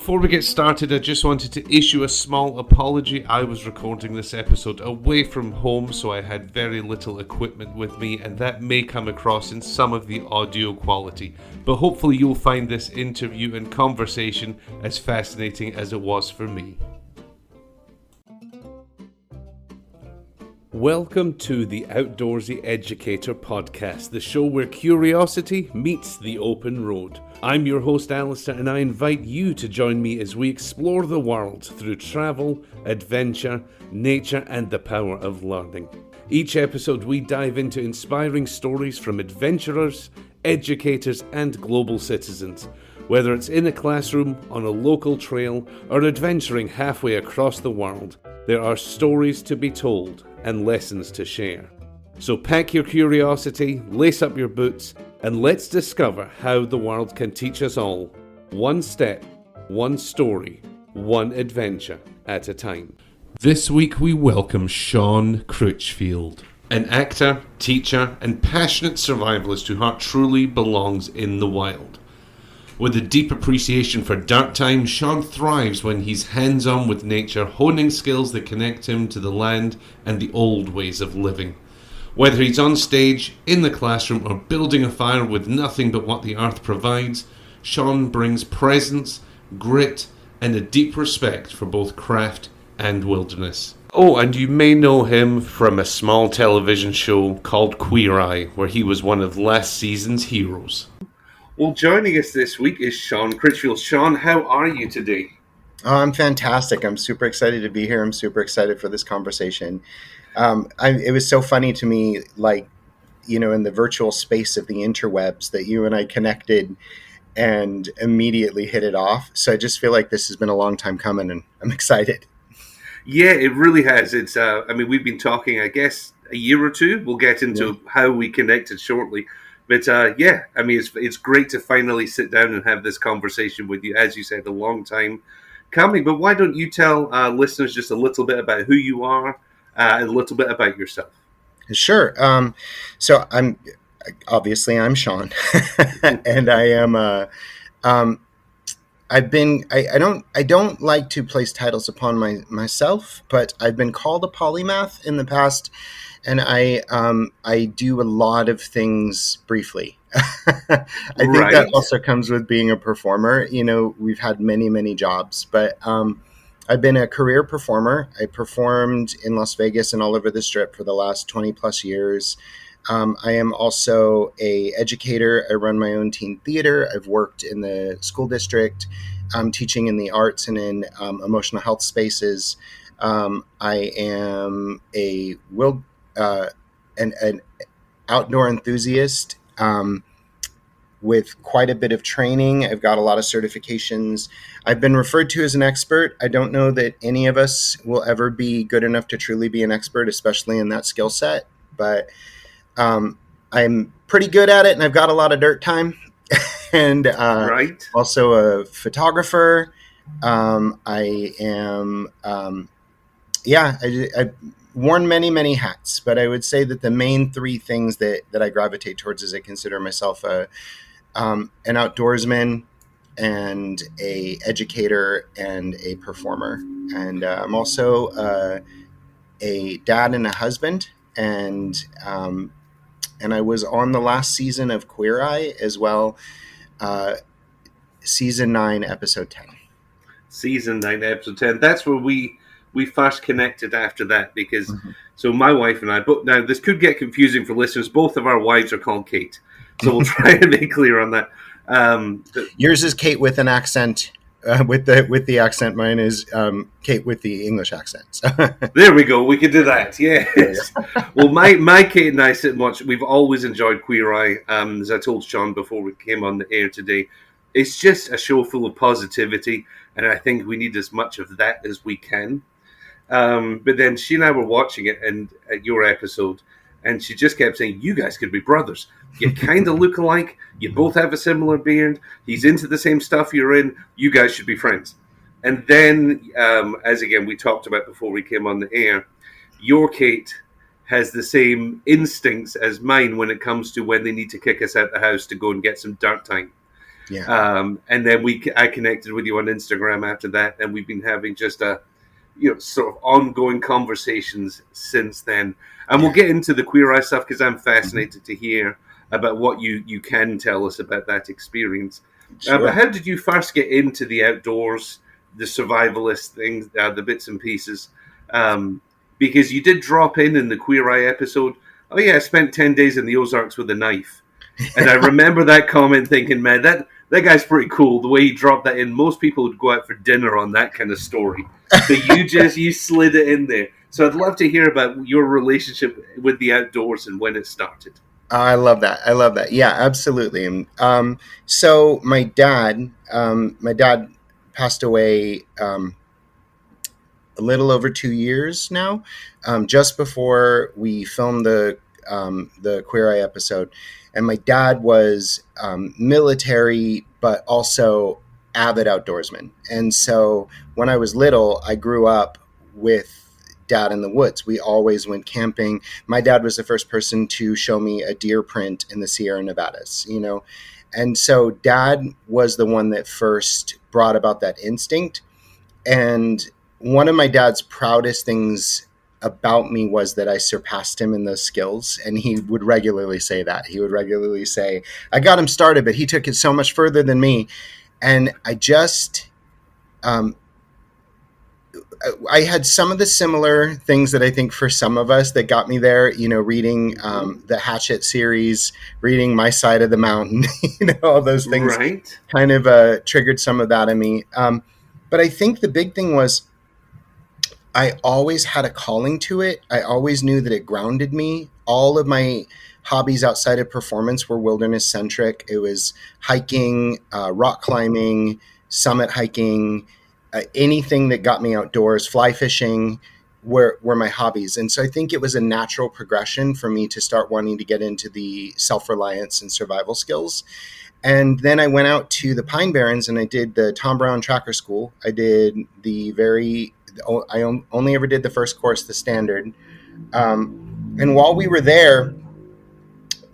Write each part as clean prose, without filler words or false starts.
Before we get started, I just wanted to issue a small apology. I was recording this episode away from home, so I had very little equipment with me, and that may come across in some of the audio quality. But hopefully you'll find this interview and conversation as fascinating as it was for me. Welcome to the Outdoorsy Educator podcast, the show where curiosity meets the open road. I'm your host Alistair, and I invite you to join me as we explore the world through travel, adventure, nature, and the power of learning. Each episode we dive into inspiring stories from adventurers, educators, and global citizens. Whether it's in a classroom, on a local trail, or adventuring halfway across the world, there are stories to be told and lessons to share. So pack your curiosity, lace up your boots, and let's discover how the world can teach us all, one step, one story, one adventure at a time. This week we welcome Sean Critchfield, an actor, teacher, and passionate survivalist whose heart truly belongs in the wild. With a deep appreciation for dirt time, Sean thrives when he's hands-on with nature, honing skills that connect him to the land and the old ways of living. Whether he's on stage, in the classroom, or building a fire with nothing but what the earth provides, Sean brings presence, grit, and a deep respect for both craft and wilderness. Oh, and you may know him from a small television show called Queer Eye, where he was one of last season's heroes. Well, joining us this week is Sean Critchfield. Sean, how are you today? Oh, I'm fantastic. I'm super excited to be here. I'm super excited for this conversation. It was so funny to me, in the virtual space of the interwebs that you and I connected and immediately hit it off. So I just feel like this has been a long time coming, and I'm excited. Yeah, it really has. It's, we've been talking, I guess, a year or two. We'll get into how we connected shortly. But it's great to finally sit down and have this conversation with you. As you said, a long time coming. But why don't you tell listeners just a little bit about who you are, and a little bit about yourself? Sure. So I'm Sean, and I am. I don't like to place titles upon myself, but I've been called a polymath in the past. And I do a lot of things briefly. I think that also comes with being a performer. You know, we've had many, many jobs, but I've been a career performer. I performed in Las Vegas and all over the Strip for the last 20 plus years. I am also an educator. I run my own teen theater. I've worked in the school district, teaching in the arts and in emotional health spaces. I am an outdoor enthusiast with quite a bit of training. I've got a lot of certifications. I've been referred to as an expert. I don't know that any of us will ever be good enough to truly be an expert, especially in that skill set. But I'm pretty good at it, and I've got a lot of dirt time. And also a photographer. I am, I've worn many, many hats, but I would say that the main three things that I gravitate towards is I consider myself an outdoorsman and a educator and a performer. And I'm also a dad and a husband. And I was on the last season of Queer Eye as well, season 9, episode 10. Season 9, episode 10. That's where we first connected after that, because so my wife and I both, now this could get confusing for listeners, both of our wives are called Kate, so we'll try and make clear on that. Yours is Kate with an accent, with the accent. Mine is Kate with the English accent. So. There we go, we can do that. Yes. Well, my Kate and I we've always enjoyed Queer Eye. As I told Sean before we came on the air today, it's just a show full of positivity, and I think we need as much of that as we can. But then she and I were watching it and at your episode, and she just kept saying, you guys could be brothers. You kind of look alike. You both have a similar beard. He's into the same stuff you're in. You guys should be friends. And then, as again we talked about before we came on the air, your Kate has the same instincts as mine when it comes to when they need to kick us out the house to go and get some dirt time. Yeah. And then I connected with you on Instagram after that, and we've been having just a sort of ongoing conversations since then. And we'll Yeah. get into the Queer Eye stuff because I'm Mhm. fascinated to hear about what you can tell us about that experience. But Sure. how did you first get into the outdoors, the survivalist things, the bits and pieces? Because you did drop in the Queer Eye episode. Oh yeah, I spent 10 days in the Ozarks with a knife, and I remember that comment thinking, man, that guy's pretty cool. The way he dropped that in, most people would go out for dinner on that kind of story. But you slid it in there. So I'd love to hear about your relationship with the outdoors and when it started. I love that. I love that. Yeah, absolutely. And so my dad passed away a little over 2 years now, just before we filmed the Queer Eye episode. And my dad was military, but also avid outdoorsman. And so when I was little, I grew up with dad in the woods. We always went camping. My dad was the first person to show me a deer print in the Sierra Nevadas, you know. And so dad was the one that first brought about that instinct. And one of my dad's proudest things about me was that I surpassed him in those skills. And he would regularly say that. He would regularly say, I got him started, but he took it so much further than me. And um, I had some of the similar things that I think for some of us that got me there, you know, reading the Hatchet series, reading My Side of the Mountain, you know, all those things Right. kind of triggered some of that in me. But I think the big thing was I always had a calling to it. I always knew that it grounded me. All of my hobbies outside of performance were wilderness centric. It was hiking, rock climbing, summit hiking, anything that got me outdoors, fly fishing were my hobbies. And so I think it was a natural progression for me to start wanting to get into the self reliance and survival skills. And then I went out to the Pine Barrens and I did the Tom Brown Tracker School. I did I only ever did the first course, the standard. And while we were there,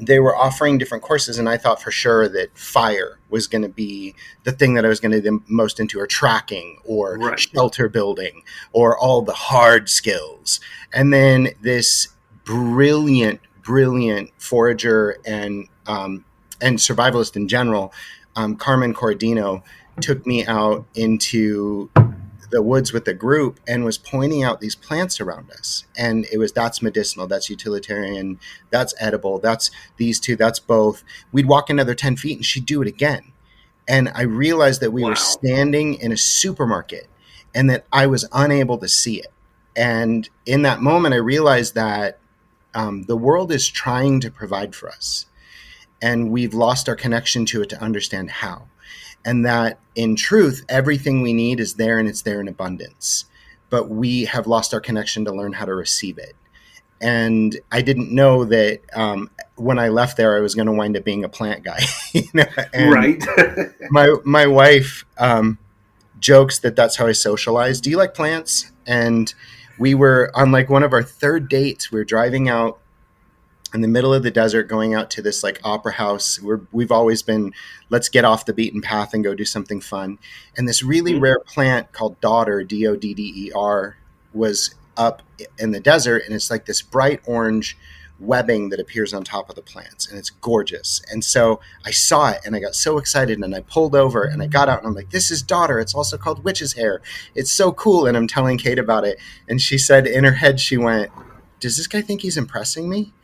they were offering different courses, and I thought for sure that fire was going to be the thing that I was going to be most into, or tracking, or Right. shelter building, or all the hard skills. And then this brilliant forager and survivalist in general, Carmen Corradino, took me out into the woods with the group and was pointing out these plants around us. And that's medicinal, that's utilitarian, that's edible, that's these two, that's both. We'd walk another 10 feet and she'd do it again. And I realized that we were Wow. standing in a supermarket and that I was unable to see it. And in that moment, I realized that the world is trying to provide for us. And we've lost our connection to it to understand how. And that in truth, everything we need is there and it's there in abundance. But we have lost our connection to learn how to receive it. And I didn't know that when I left there, I was going to wind up being a plant guy. You know? And Right. my wife jokes that that's how I socialize. Do you like plants? And we were on like one of our third dates. We were driving out in the middle of the desert, going out to this like opera house. We've always been, let's get off the beaten path and go do something fun. And this really rare plant called Dodder, Dodder, was up in the desert, and it's like this bright orange webbing that appears on top of the plants, and it's gorgeous. And so I saw it and I got so excited, and I pulled over and I got out and I'm like, this is Dodder. It's also called witch's hair. It's so cool. And I'm telling Kate about it, and she said in her head, she went, does this guy think he's impressing me?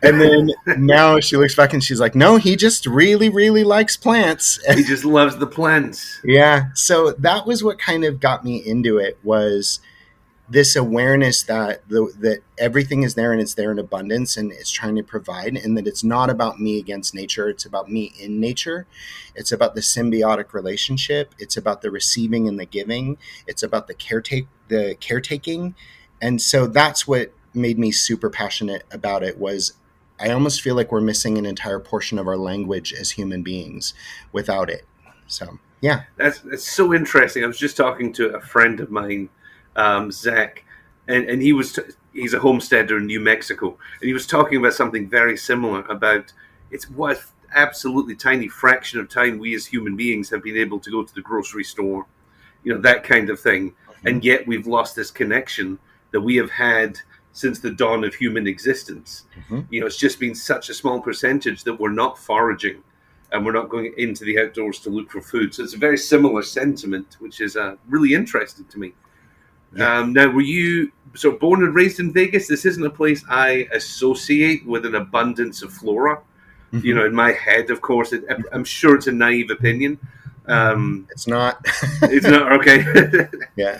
And then now she looks back and she's like, no, he just really, really likes plants. He just loves the plants. Yeah. So that was what kind of got me into it, was this awareness that that everything is there and it's there in abundance and it's trying to provide, and that it's not about me against nature. It's about me in nature. It's about the symbiotic relationship. It's about the receiving and the giving. It's about the caretaking. And so that's what made me super passionate about it. Was I almost feel like we're missing an entire portion of our language as human beings without it. So yeah. That's so interesting. I was just talking to a friend of mine, Zach, and he's a homesteader in New Mexico, and he was talking about something very similar about it's what absolutely tiny fraction of time we as human beings have been able to go to the grocery store, that kind of thing. Mhm. And yet we've lost this connection that we have had since the dawn of human existence. Mhm. It's just been such a small percentage that we're not foraging and we're not going into the outdoors to look for food. So it's a very similar sentiment, which is really interesting to me. Yeah. Now, were you born and raised in Vegas? This isn't a place I associate with an abundance of flora. Mhm. In my head, of course, I'm sure it's a naive opinion. It's not. It's not okay. Yeah.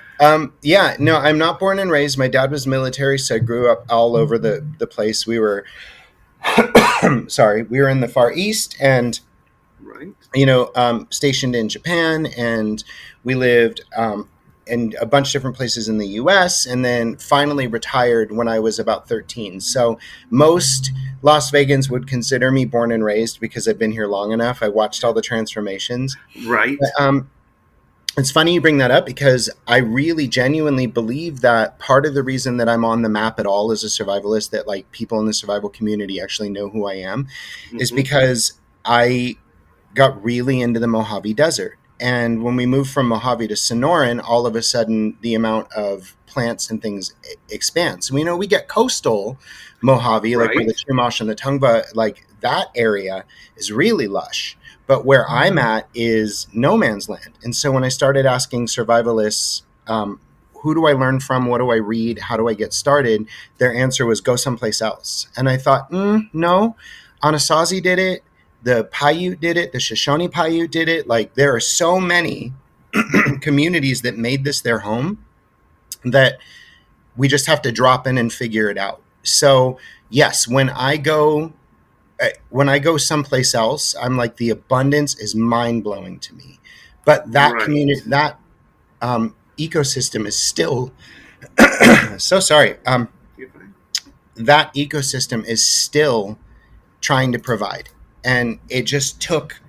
Yeah. No, I'm not born and raised. My dad was military, so I grew up all over the place. We were, sorry, we were in the Far East, and Right. stationed in Japan, and we lived in a bunch of different places in the U.S., and then finally retired when I was about 13. So most Las Vegans would consider me born and raised because I've been here long enough. I watched all the transformations. Right. But, it's funny you bring that up because I really genuinely believe that part of the reason that I'm on the map at all as a survivalist, that like people in the survival community actually know who I am, is Mm-hmm. because I got really into the Mojave Desert. And when we moved from Mojave to Sonoran, all of a sudden the amount of plants and things expands. We get coastal Mojave, like where Right. the Chumash and the Tongva, like that area is really lush. But where I'm at is no man's land. And so when I started asking survivalists, who do I learn from? What do I read? How do I get started? Their answer was go someplace else. And I thought, no, Anasazi did it. The Paiute did it. The Shoshone Paiute did it. Like there are so many communities that made this their home that we just have to drop in and figure it out. So yes, when I go someplace else, I'm like the abundance is mind blowing to me. But that community, Right. that ecosystem is still so sorry. You're fine. That ecosystem is still trying to provide, and it just took.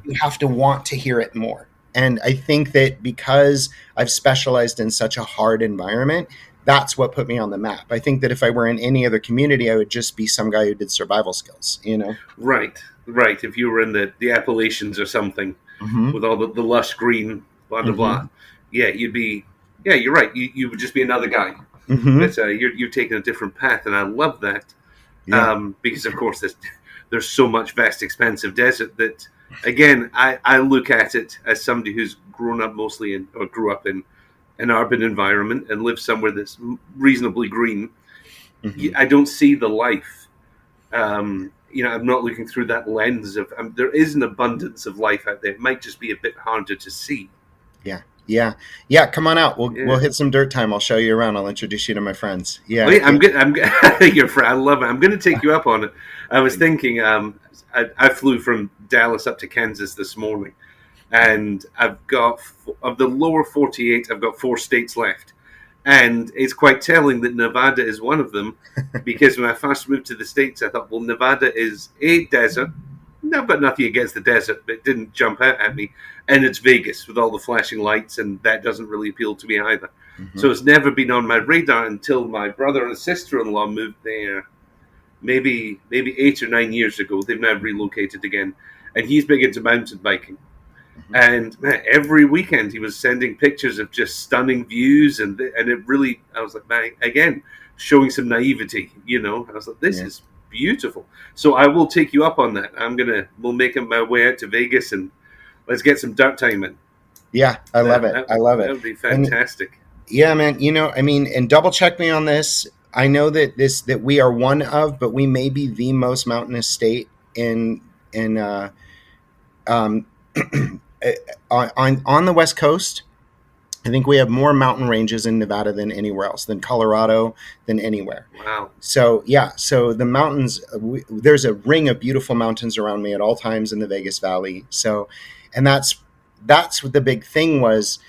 You have to want to hear it more. And I think that because I've specialized in such a hard environment, that's what put me on the map. I think that if I were in any other community, I would just be some guy who did survival skills. Right. Right. If you were in the Appalachians or something Mm-hmm. with all the lush green, blah blah blah, Mm-hmm. yeah, you'd be. Yeah, you're right. You would just be another guy. Mm-hmm. But you're taking a different path, and I love that. Yeah. Because of course there's so much vast expansive desert that again I look at it as somebody who's grown up mostly in or grew up in an urban environment and lives somewhere that's reasonably green. Mm-hmm. I don't see the life. I'm not looking through that lens of there is an abundance of life out there. It might just be a bit harder to see. Yeah. Yeah. Yeah. Come on out. We'll Yeah. hit some dirt time. I'll show you around. I'll introduce you to my friends. Oh Yeah. yeah, Yeah. I'm good. I'm good. Your friend, I love it. I'm going to take you up on it. I was thinking, I flew from Dallas up to Kansas this morning, and I've got of the lower 48, I've got 4 states left, and it's quite telling that Nevada is one of them, because when I first moved to the states, I thought, well, Nevada is a desert. No, I've got nothing against the desert, but it didn't jump out at me. And it's Vegas with all the flashing lights, and that doesn't really appeal to me either. Mm-hmm. So it's never been on my radar until my brother and sister-in-law moved there maybe 8 or 9 years ago. They've now relocated again, and he's big into mountain biking. Mm-hmm. And man, every weekend he was sending pictures of just stunning views, and it really, I was like, man, again, showing some naivety. I was like, this Yeah. is beautiful. So I will take you up on that. We'll make my way out to Vegas and let's get some dirt time in. Yeah. I love That it. that, I love that it. would be And fantastic. yeah, man, and double check me on this. I know that we are one of, but we may be the most mountainous state in um on the West Coast. I think we have more mountain ranges in Nevada than anywhere else, than Colorado, than anywhere. Wow. So yeah, so the mountains, there's a ring of beautiful mountains around me at all times in the Vegas Valley. So, and that's what the big thing was.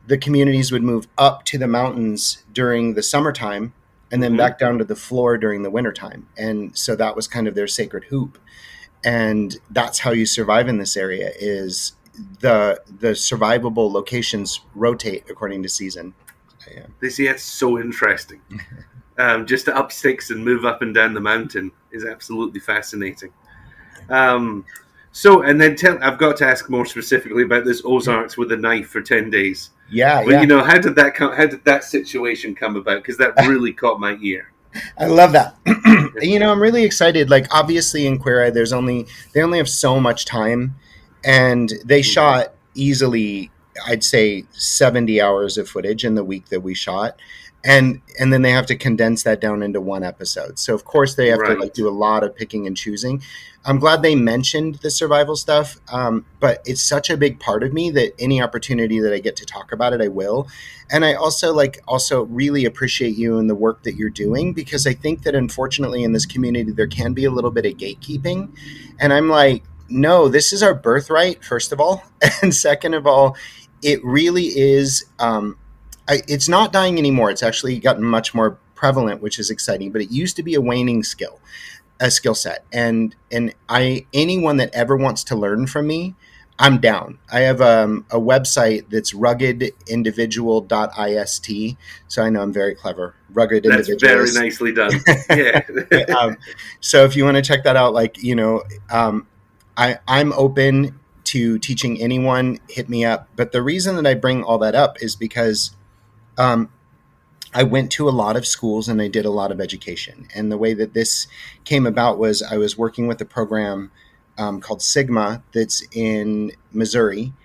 The communities would move up to the mountains during the summertime and then Mm-hmm. back down to the floor during the wintertime. And so that was kind of their sacred hoop. And that's how you survive in this area is the survivable locations rotate according to season. Yeah. They say it's so interesting. Just to up sticks and move up and down the mountain is absolutely fascinating. Um, So, and then I've got to ask more specifically about this Ozarks with a knife for 10 days. Yeah, But, yeah. how did that come? How did that situation come about? Because that really caught my ear. I love that. I'm really excited. Like, obviously in Queer Eye, they only have so much time, and they Mm-hmm. shot easily, I'd say 70 hours of footage in the week that we shot. And then they have to condense that down into one episode. So of course they have to like Right. do a lot of picking and choosing. I'm glad they mentioned the survival stuff, but it's such a big part of me that any opportunity that I get to talk about it, I will. And I also really appreciate you and the work that you're doing, because I think that unfortunately in this community there can be a little bit of gatekeeping, and I'm like, no, this is our birthright, first of all, and second of all, it really is. It's not dying anymore. It's actually gotten much more prevalent, which is exciting. But it used to be a waning a skill set, and I anyone that ever wants to learn from me, I'm down. I have a website that's ruggedindividual.ist. So I know I'm very clever, rugged That's very individualist. nicely done. Yeah. um, so if you want to check that out, like, I'm open to teaching anyone. Hit me up. But the reason that I bring all that up is because um, I went to a lot of schools and I did a lot of education. And the way that this came about was I was working with a program called Sigma that's in Missouri. Mm-hmm.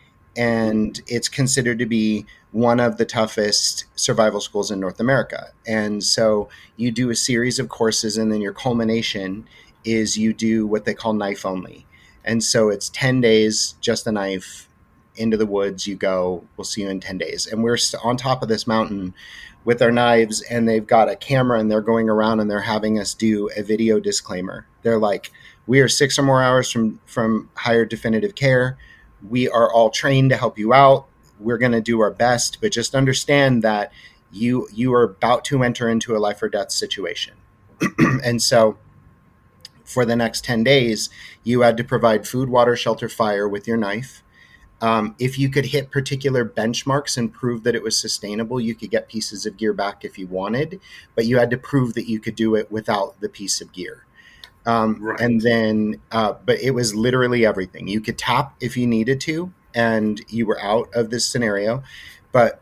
And it's considered to be one of the toughest survival schools in North America. And so you do a series of courses, and then your culmination is you do what they call knife only. And so it's 10 days, just a knife, into the woods. You go, we'll see you in 10 days. And we're on top of this mountain with our knives, and they've got a camera, and they're going around and they're having us do a video disclaimer. They're like, we are 6 or more hours from higher definitive care. We are all trained to help you out. We're going to do our best, but just understand that you are about to enter into a life or death situation. And so for the next 10 days, you had to provide food, water, shelter, fire with your knife. If you could hit particular benchmarks and prove that it was sustainable, you could get pieces of gear back if you wanted, but you had to prove that you could do it without the piece of gear. And Right. then, but it was literally everything. You could tap if you needed to, and you were out of this scenario. But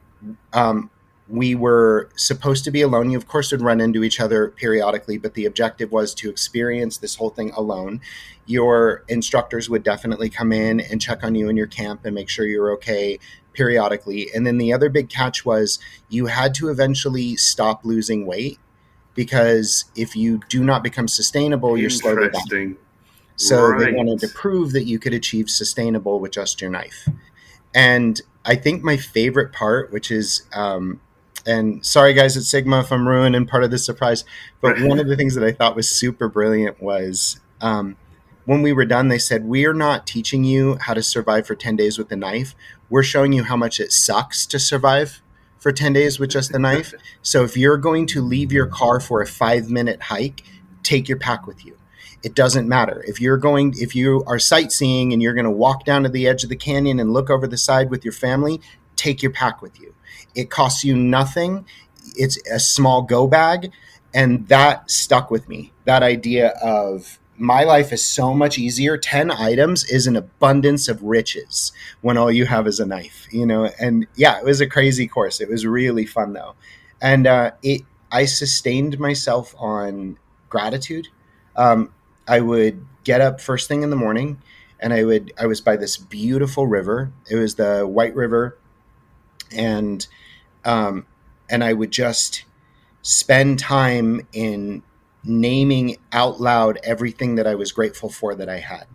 um, we were supposed to be alone. You, of course, would run into each other periodically, but the objective was to experience this whole thing alone. Your instructors would definitely come in and check on you in your camp and make sure you're okay periodically. And then the other big catch was you had to eventually stop losing weight, because if you do not become sustainable, you're slowly dying. Interesting. So they wanted to Right. prove that you could achieve sustainable with just your knife. And I think my favorite part, which is, and sorry guys at Sigma if I'm ruining part of the surprise, but one of Right. the things that I thought was super brilliant was when we were done, they said, we are not teaching you how to survive for 10 days with a knife. We're showing you how much it sucks to survive for 10 days with just the knife. So if you're going to leave your car for a 5-minute hike, take your pack with you. It doesn't matter if you are sightseeing and you're going to walk down to the edge of the canyon and look over the side with your family, take your pack with you. It costs you nothing. It's a small go bag. And that stuck with me. That idea of my life is so much easier. 10 items is an abundance of riches when all you have is a knife. And yeah, it was a crazy course. It was really fun though. And I sustained myself on gratitude. Um, I would get up first thing in the morning, and I was by this beautiful river. It was the White River, and um, and I would just spend time in naming out loud everything that I was grateful for that I had.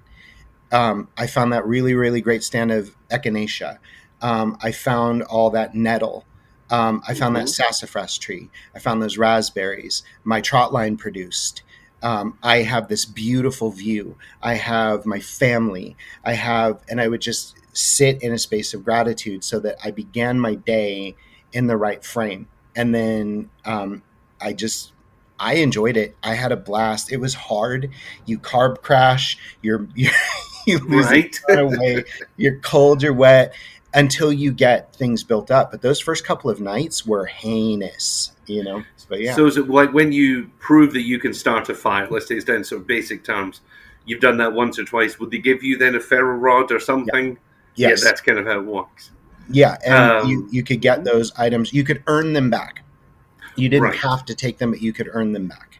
I found that really, really great stand of echinacea. I found all that nettle. I found that Mm-hmm. sassafras tree. I found those raspberries. My trot line produced. I have this beautiful view. I have my family. And I would just sit in a space of gratitude so that I began my day in the right frame. And then I just, I enjoyed it. I had a blast. It was hard. You carb crash. You're you lose a Right. ton of weight. You're cold. You're wet until you get things built up. But those first couple of nights were heinous. But yeah. So is it like when you prove that you can start a fire? Let's say it's down sort of basic terms. you've done that once or twice, would they give you then a ferro rod or Yeah. something? Yeah, Yes. that's kind of how it works. Yeah, and you could get Mhm. those items. You could earn them back. You didn't Right. have to take them, but you could earn them back.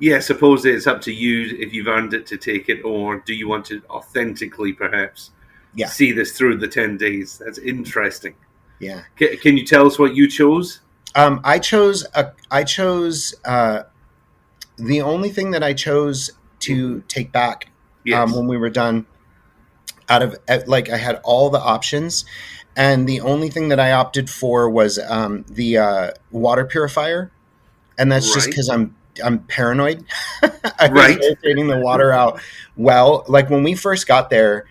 Yeah, suppose it's up to you if you've earned it to take it, or do you want to authentically, perhaps, Yeah, see this through the 10 days? That's interesting. yeah. Can you tell us what you chose? I chose the only thing that I chose Hmm. to take back Yes. when we were done. Out of like, I had all the options, and the only thing that I opted for was the water purifier, and that's just Right. because I'm paranoid. I was Right. filtering the water out. Well, like when we first got there,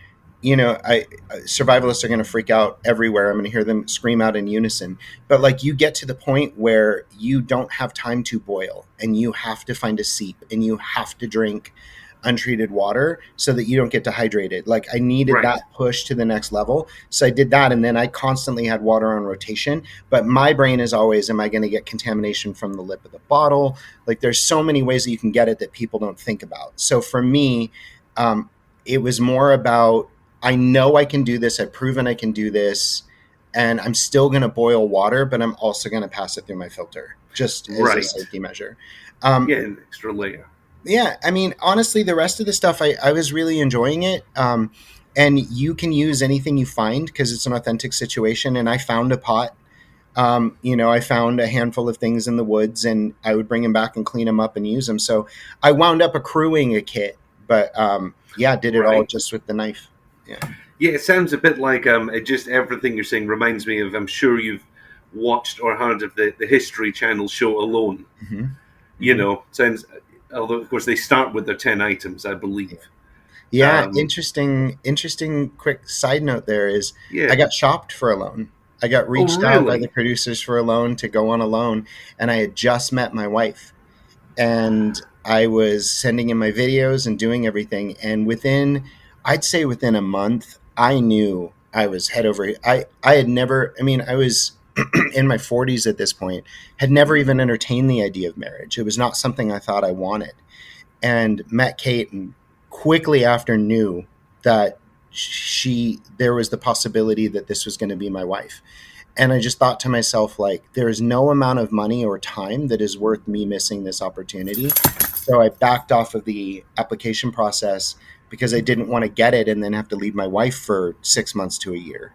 I survivalists are going to freak out everywhere. I'm going to hear them scream out in unison. But like, you get to the point where you don't have time to boil, and you have to find a seep, and you have to drink untreated water so that you don't get dehydrated. Like, I needed Right. that push to the next level. So I did that, and then I constantly had water on rotation. But my brain is always, am I going to get contamination from the lip of the bottle? Like, there's so many ways that you can get it that people don't think about. So for me, it was more about, I know I can do this. I've proven I can do this, and I'm still going to boil water, but I'm also going to pass it through my filter just as a Right. safety measure. Um, Yeah, an extra layer. yeah, I mean, honestly, the rest of the stuff, I was really enjoying it. And you can use anything you find because it's an authentic situation. And I found a pot. I found a handful of things in the woods, and I would bring them back and clean them up and use them. So I wound up accruing a kit, but yeah, did it all Right. just with the knife. Yeah. Yeah, it sounds a bit like it just everything you're saying reminds me of. I'm sure you've watched or heard of the History Channel show Alone. Hmm. You Hmm. know, sounds. Although of course they start with their 10 items, I Yeah. believe. Yeah, Um, interesting. Quick side note there is, I yeah. got shopped for a loan. I got Oh, reached out by the really? producers for a loan to go on a loan, and I had just met my wife, and I was sending in my videos and doing everything. And I'd say within a month, I knew I was head over. I had never. I mean, I was in my 40s at this point, had never Mhm. even entertained the idea of marriage. It was not something I thought I wanted, and met Kate, and quickly after knew that there was the possibility that this was going to be my wife. And I just thought to myself, like, there is no amount of money or time that is worth me missing this opportunity. So I backed off of the application process because I didn't want to get it and then have to leave my wife for 6 months to a year,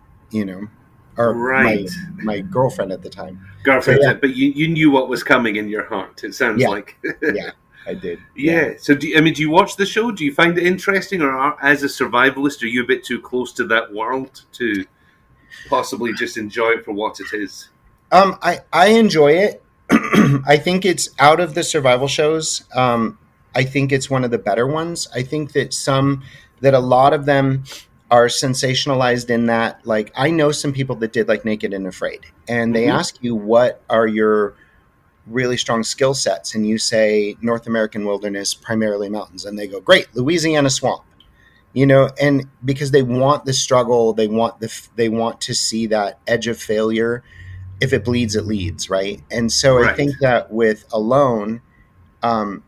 or my Right. my girlfriend at the time. So Girlfriend, yeah, but you knew what was coming in your heart. It sounds yeah, like. yeah, I did. Yeah. Yeah. So, do you watch the show? Do you find it interesting, or as a survivalist, are you a bit too close to that world to possibly just enjoy it for what it is? I enjoy it. I think it's out of the survival shows. I think it's one of the better ones. I think that a lot of them are sensationalized in that, like, I know some people that did like Naked and Afraid, and they Hmm. ask you what are your really strong skill sets, and you say North American wilderness, primarily mountains, and they go, great, Louisiana swamp. And because they want the struggle, they want to see that edge of failure. If it bleeds, it leads, right? And so I Right. think that with Alone, um,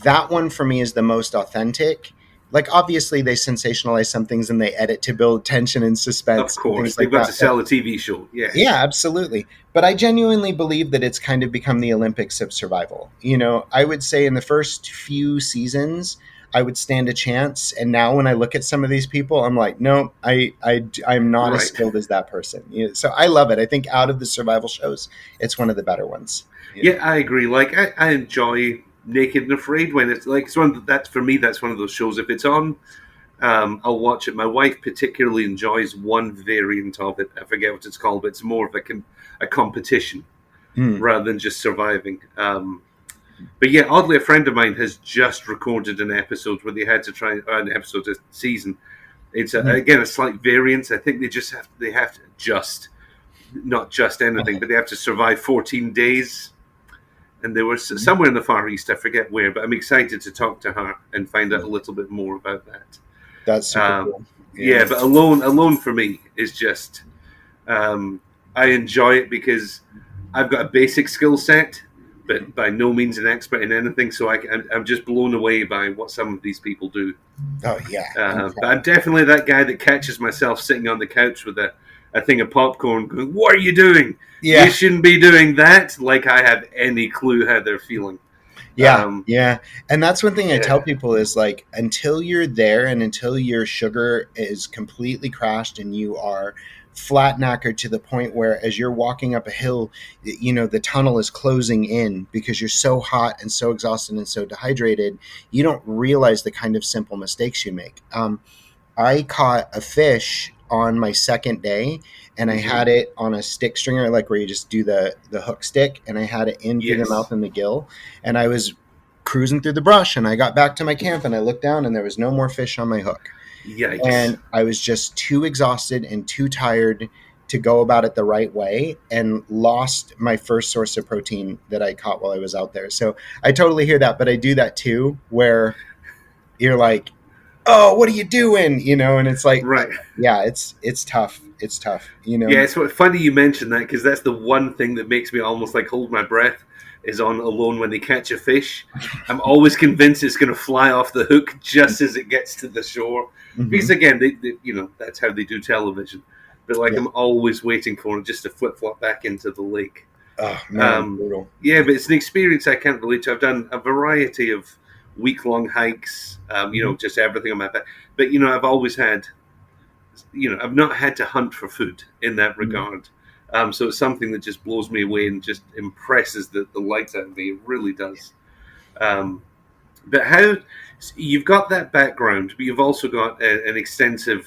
that one for me is the most authentic. Like, obviously they sensationalize some things and they edit to build tension and Of suspense and course, things they've like got to that. But sell a TV show. yeah, Yes. absolutely. But I genuinely believe that it's kind of become the Olympics of survival. I would say in the first few seasons, I would stand a chance. And now when I look at some of these people, I'm like, no, I'm not as Right. skilled as that person. So I love it. I think out of the survival shows, it's one of the better ones. Yeah, I agree. Like, I enjoy Naked and Afraid when it's like it's that's for me. That's one of those shows. If it's on, I'll watch it. My wife particularly enjoys one variant of it. I forget what it's called, but it's more of a competition Mm. rather than just surviving. But yeah, oddly, a friend of mine has just recorded an episode where they had to try an episode a season. It's Mm. again a slight variance. I think they have to adjust, not just anything, but they have to survive 14 days. And they were somewhere in the Far East. I forget where, but I'm excited to talk to her and find out a Yeah, little bit more about that. that's super Um, cool. yeah, Yeah. but alone for me is um, I enjoy it because I've got a basic skill set, but by no means an expert in anything. So I'm just blown away by what some of these people do. Oh yeah. But I'm definitely that guy that catches myself sitting on the couch with a thing of popcorn going, "What are you doing? You Yeah. shouldn't be doing that." Like I have any clue how they're feeling. Yeah, yeah. And that's one thing I tell Yeah. people is like until you're there and until your sugar is completely crashed and you are flat knackered to the point where as you're walking up a hill, the tunnel is closing in because you're so hot and so exhausted and so dehydrated, you don't realize the kind of simple mistakes you make. I caught a fish on my second day and I Mm-hmm. had it on a stick stringer, like where you just do the hook stick, and I had it in through the mouth Yes. and the gill. And I was cruising through the brush and I got back to my camp and I looked down and there was no more fish on my hook. Yikes. And I was just too exhausted and too tired to go about it the right way and lost my first source of protein that I caught while I was out there. So I totally hear that, but I do that too, where you're like, oh, what are you doing? And it's like, Right. yeah, it's tough. It's tough. Yeah, it's funny you mentioned that because that's the one thing that makes me almost like hold my breath is on Alone when they catch a fish. I'm always convinced it's going to fly off the hook just as it gets to the shore. Because Mm-hmm. again, that's how they do television. But like Yeah. I'm always waiting for it just to flip flop back into the lake. Oh man, Um, brutal. yeah, but it's an experience I can't relate to. I've done a variety of week long hikes. Mm-hmm. Just everything on my back. But I've always had I've not had to hunt for food in that Mm-hmm. regard. So it's something that just blows me away and just impresses the lights out of me. It really does. Um, but how you've got that background, but you've also got an extensive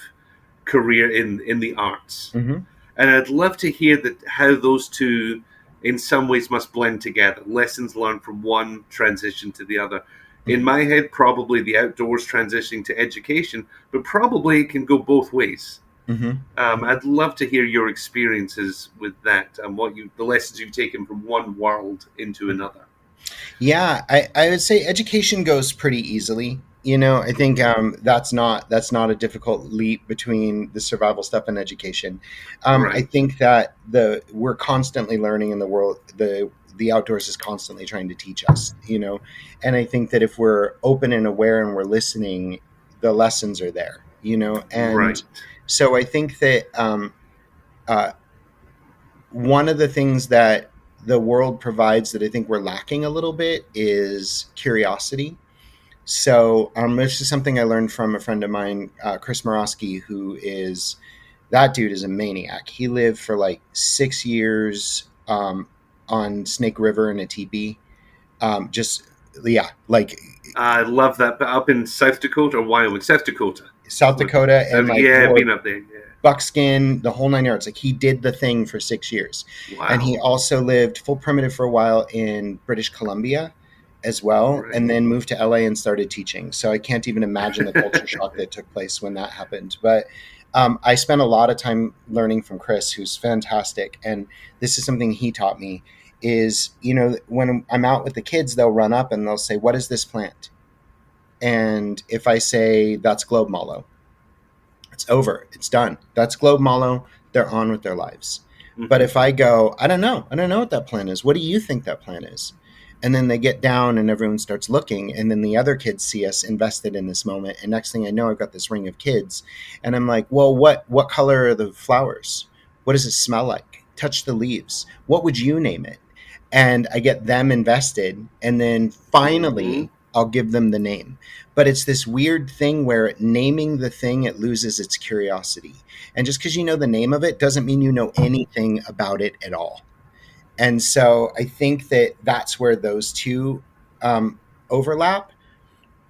career in the arts, Mm-hmm. and I'd love to hear that how those two, in some ways, must blend together. Lessons learned from one transition to the other. In Mm-hmm. my head, probably the outdoors transitioning to education, but probably it can go both ways. Mm-hmm. I'd love to hear your experiences with that and the lessons you've taken from one world into another. Yeah, I would say education goes pretty easily. I think Mm-hmm. that's not a difficult leap between the survival stuff and education. I Right, think that we're constantly learning in the world. The outdoors is constantly trying to teach us. And I think that if we're open and aware and we're listening, the lessons are there. And right. so I think that uh, one of the things that the world provides that I think we're lacking a little bit is curiosity. So this is something I learned from a friend of mine, Chris Morosky, who is that dude is a maniac. He lived for like 6 years on Snake River in a teepee. Just yeah, like I love that. But up in South Dakota or Wyoming, South Dakota. South Dakota and like Yeah, wore been up there. Yeah. buckskin, the whole 9 yards. Like he did the thing for 6 years. And he Wow. also lived full primitive for a while in British Columbia as well, Right. and then moved to LA and started teaching. So I can't even imagine the culture shock that took place when that happened. But I spent a lot of time learning from Chris, who's fantastic. And this is something he taught me is, when I'm out with the kids, they'll run up and they'll say, what is this plant? And if I say that's globe mallow, it's over. It's done. That's globe mallow. They're on with their lives. But Mm-hmm. if I go, I don't know what that plan is. What do you think that plan is? And then they get down and everyone starts looking. And then the other kids see us invested in this moment. And next thing I know, I've got this ring of kids. And I'm like, well, what color are the flowers? What does it smell like? Touch the leaves. What would you name it? And I get them invested. And then Mm-hmm. finally, I'll give them the name. But it's this weird thing where naming the thing, it loses its curiosity. And just because you know the name of it doesn't mean you know anything about it at all. And so I think that that's where those two overlap.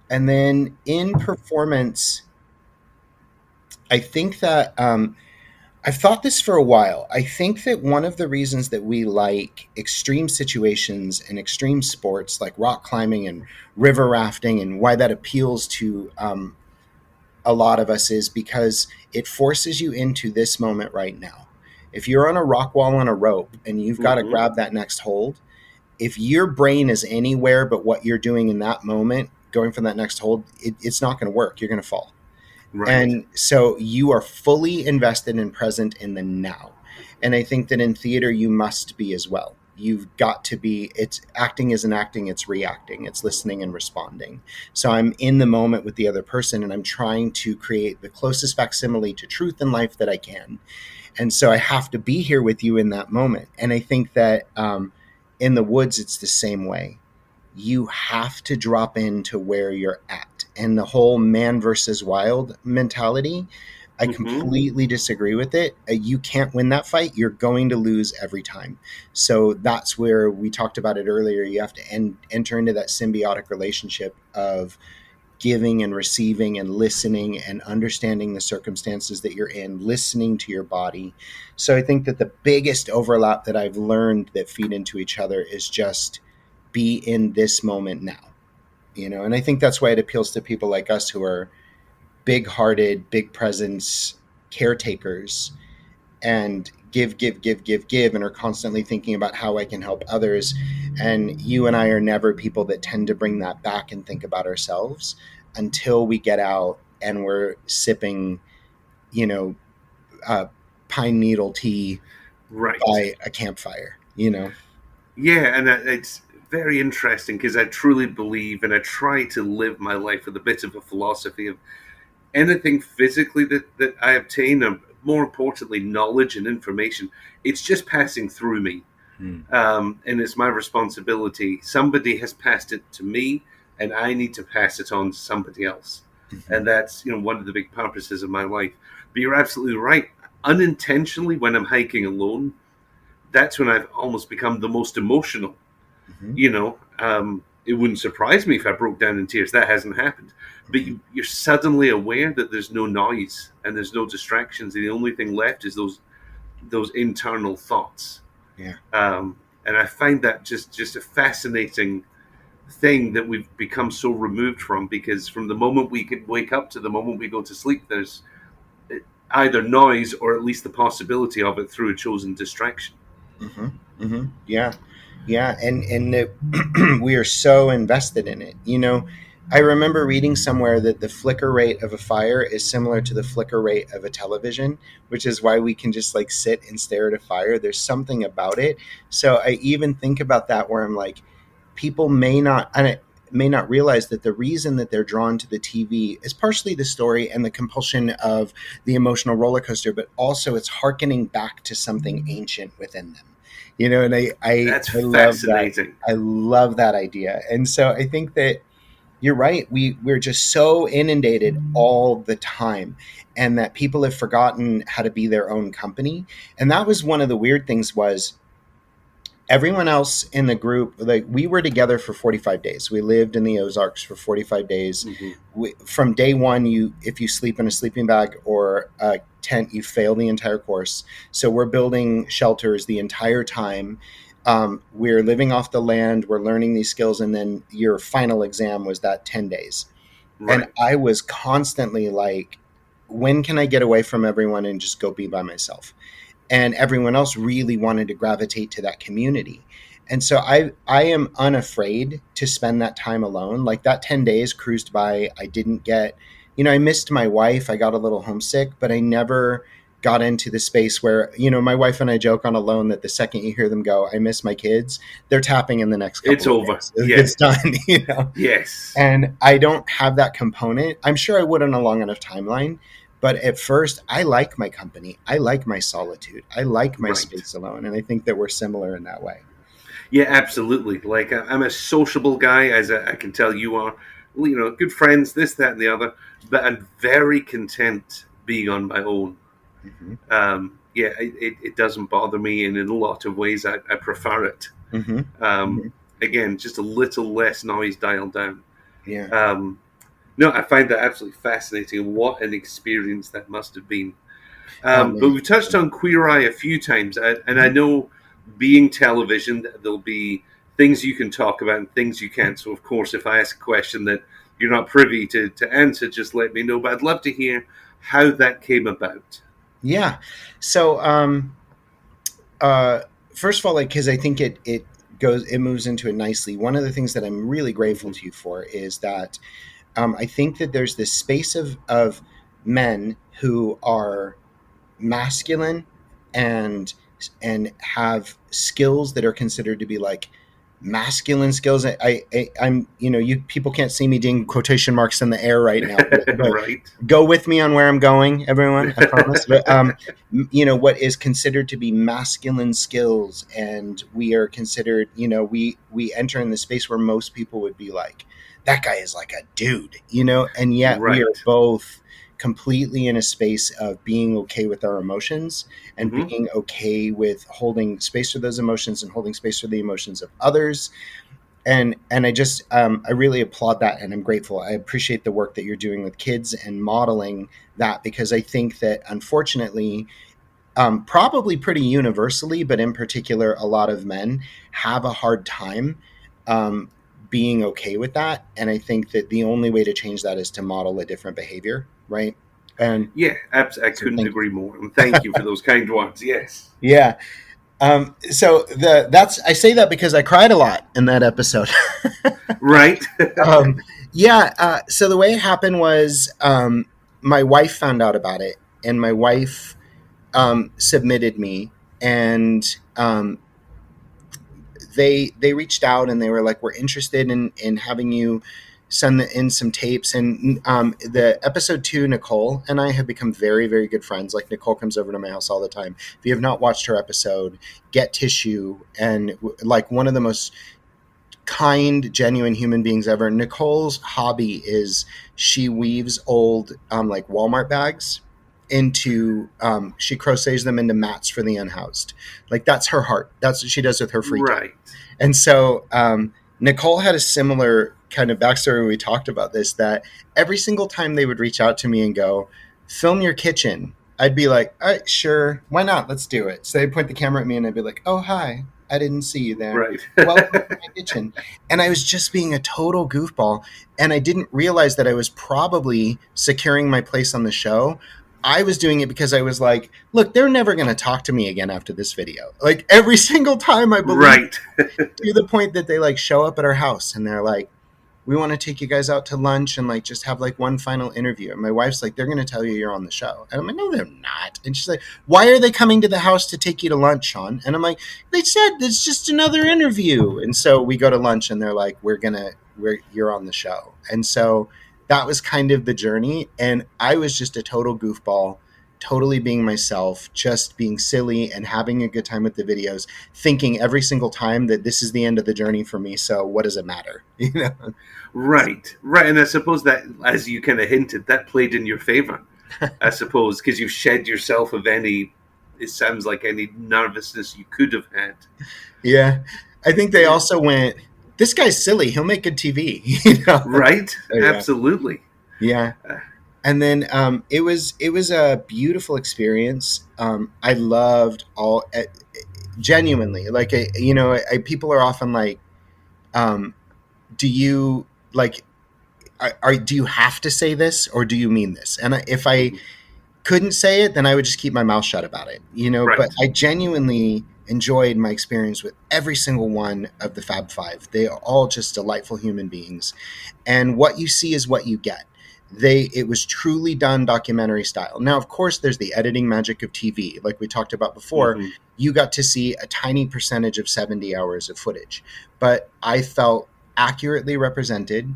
And then in performance, I think that I've thought this for a while. I think that one of the reasons that we like extreme situations and extreme sports like rock climbing and river rafting and why that appeals to a lot of us is because it forces you into this moment right now. If you're on a rock wall on a rope and you've got to Mm-hmm. grab that next hold, if your brain is anywhere but what you're doing in that moment, going for that next hold, it's not going to work. You're going to fall. Right. And so you are fully invested and present in the now. And I think that in theater, you must be as well. you've got to be, it's acting isn't acting, it's reacting, it's listening and responding. So I'm in the moment with the other person, and I'm trying to create the closest facsimile to truth in life that I can. And so I have to be here with you in that moment. And I think that in the woods, it's the same way. You have to drop into where you're at. And the whole man versus wild mentality, I Mm-hmm. completely disagree with it. You can't win that fight. You're going to lose every time. So that's where we talked about it earlier. You have to enter into that symbiotic relationship of giving and receiving and listening and understanding the circumstances that you're in, listening to your body. So I think that the biggest overlap that I've learned that feed into each other is just be in this moment now. And I think that's why it appeals to people like us who are big hearted, big presence caretakers, and give, and are constantly thinking about how I can help others. And you and I are never people that tend to bring that back and think about ourselves until we get out and we're sipping, you know, uh, pine needle tea Right. by a campfire. Yeah, and it's very interesting because I truly believe, and I try to live my life with a bit of a philosophy of anything physically that I obtain, and more importantly, knowledge and information, it's just passing through me. Hmm. And it's my responsibility. Somebody has passed it to me, and I need to pass it on to somebody else. Mm-hmm. And that's one of the big purposes of my life. But you're absolutely right. Unintentionally, when I'm hiking alone, that's when I've almost become the most emotional. Mm-hmm. It wouldn't surprise me if I broke down in tears. That hasn't happened. But Mm-hmm. you're suddenly aware that there's no noise and there's no distractions. And the only thing left is those internal thoughts. Yeah. And I find that just a fascinating thing that we've become so removed from, because from the moment we could wake up to the moment we go to sleep, there's either noise or at least the possibility of it through a chosen distraction. Mm-hmm. Mm-hmm. Yeah. Yeah. And we are so invested in it. I remember reading somewhere that the flicker rate of a fire is similar to the flicker rate of a television, which is why we can just like sit and stare at a fire. There's something about it. So I even think about that where I'm like, people may not realize that the reason that they're drawn to the TV is partially the story and the compulsion of the emotional roller coaster, but also it's hearkening back to something ancient within them. And That's I love that. fascinating. I love that idea. And so I think that you're right. We're just so inundated all the time, and that people have forgotten how to be their own company. And that was one of the weird things was everyone else in the group, like we were together for 45 days. We lived in the Ozarks for 45 days. Hmm. From day one, if you sleep in a sleeping bag or a tent, you fail the entire course. So we're building shelters the entire time. We're living off the land, we're learning these skills, and then your final exam was that 10 days. And Right. I was constantly like, when can I get away from everyone and just go be by myself? And everyone else really wanted to gravitate to that community. And so I am unafraid to spend that time alone. Like that 10 days cruised by. I didn't get, I missed my wife. I got a little homesick, but I never got into the space where, my wife and I joke on Alone that the second you hear them go, I miss my kids, they're tapping in the next It's couple of over. days. Yeah. It's done. Yes. And I don't have that component. I'm sure I would on a long enough timeline. But at first, I like my company. I like my solitude. I like my Right. space alone. And I think that we're similar in that way. Yeah, absolutely. Like I'm a sociable guy, as I can tell you are. Good friends, this, that, and the other. But I'm very content being on my own. Mm-hmm. Yeah, it doesn't bother me, and in a lot of ways, I prefer it. Mm-hmm. Um, Mm-hmm. Again, just a little less noise dialed down. Yeah. Um, no, I find that absolutely fascinating. What an experience that must have been. Oh, But man. we've touched on Queer Eye a few times, and I Mm-hmm. know being television, there'll be things you can talk about and things you can't. So, of course, if I ask a question that you're not privy to answer, just let me know. But I'd love to hear how that came about. Yeah. So, uh, first of all, like, because I think it moves into it nicely. One of the things that I'm really grateful Hmm. to you for is that I think that there's this space of men who are masculine and and have skills that are considered to be like masculine skills. I'm, you people can't see me doing quotation marks in the air right now, but Right. go with me on where I'm going, everyone. I promise. But what is considered to be masculine skills, and we are considered, we enter in the space where most people would be like, that guy is like a dude, and yet we are Right. both completely in a space of being okay with our emotions and Mm-hmm. being okay with holding space for those emotions and holding space for the emotions of others. And I just I really applaud that, and I'm grateful. I appreciate the work that you're doing with kids and modeling that, because I think that unfortunately, probably pretty universally, but in particular, a lot of men have a hard time um, being okay with that. And I think that the only way to change that is to model a different behavior, right? And Yeah, I so couldn't thank you. agree more. And thank you for those kind words. Yes. Yeah. So that's I say that because I cried a lot in that episode. Right. um, yeah. So the way it happened was my wife found out about it, and my wife submitted me, and they reached out and they were like, we're interested in having you send in some tapes. And the episode 2, Nicole and I have become very, very good friends. Like, Nicole comes over to my house all the time. If you have not watched her episode, get tissue. And like, one of the most kind, genuine human beings ever. Nicole's hobby is she weaves old like Walmart bags into she crochets them into mats for the unhoused. Like, that's her heart. That's what she does with her free time. Right. And so Nicole had a similar kind of backstory when we talked about this, that every single time they would reach out to me and go, film your kitchen, I'd be like, all right, sure, why not? Let's do it. So they'd point the camera at me and I'd be like, oh, hi, I didn't see you there. Right. Welcome to my kitchen. And I was just being a total goofball. And I didn't realize that I was probably securing my place on the show. I was doing it because I was like, look, they're never going to talk to me again after this video. Like, every single time, I believe, Right. to the point that they like show up at our house and they're like, we want to take you guys out to lunch and like just have like one final interview. And my wife's like, they're going to tell you you're on the show. And I'm like, no, they're not. And she's like, why are they coming to the house to take you to lunch, Sean? And I'm like, they said it's just another interview. And so we go to lunch and they're like, you're on the show. And so that was kind of the journey. And I was just a total goofball, totally being myself, just being silly and having a good time with the videos, thinking every single time that this is the end of the journey for me. So what does it matter? Right. Right. And I suppose that, as you kind of hinted, that played in your favor, I suppose, because you've shed yourself of any, it sounds like, any nervousness you could have had. Yeah. I think they also went, this guy's silly. He'll make good TV. Right. Yeah. Absolutely. Yeah. And then it was a beautiful experience. I loved genuinely, like, people are often like, do you like, do you have to say this or do you mean this? And if I couldn't say it, then I would just keep my mouth shut about it, Right. But I genuinely enjoyed my experience with every single one of the Fab Five. They are all just delightful human beings. And what you see is what you get. It was truly done documentary style. Now, of course, there's the editing magic of TV. Like we talked about before, you got to see a tiny percentage of 70 hours of footage. But I felt accurately represented.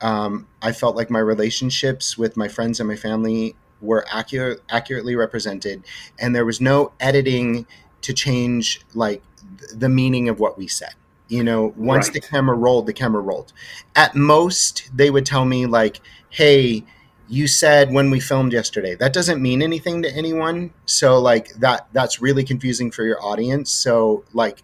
I felt like my relationships with my friends and my family were accurately represented, and there was no editing to change like the meaning of what we said. Once Right. the camera rolled. At most, they would tell me like, "Hey, you said when we filmed yesterday." That doesn't mean anything to anyone. So like that's really confusing for your audience. So like,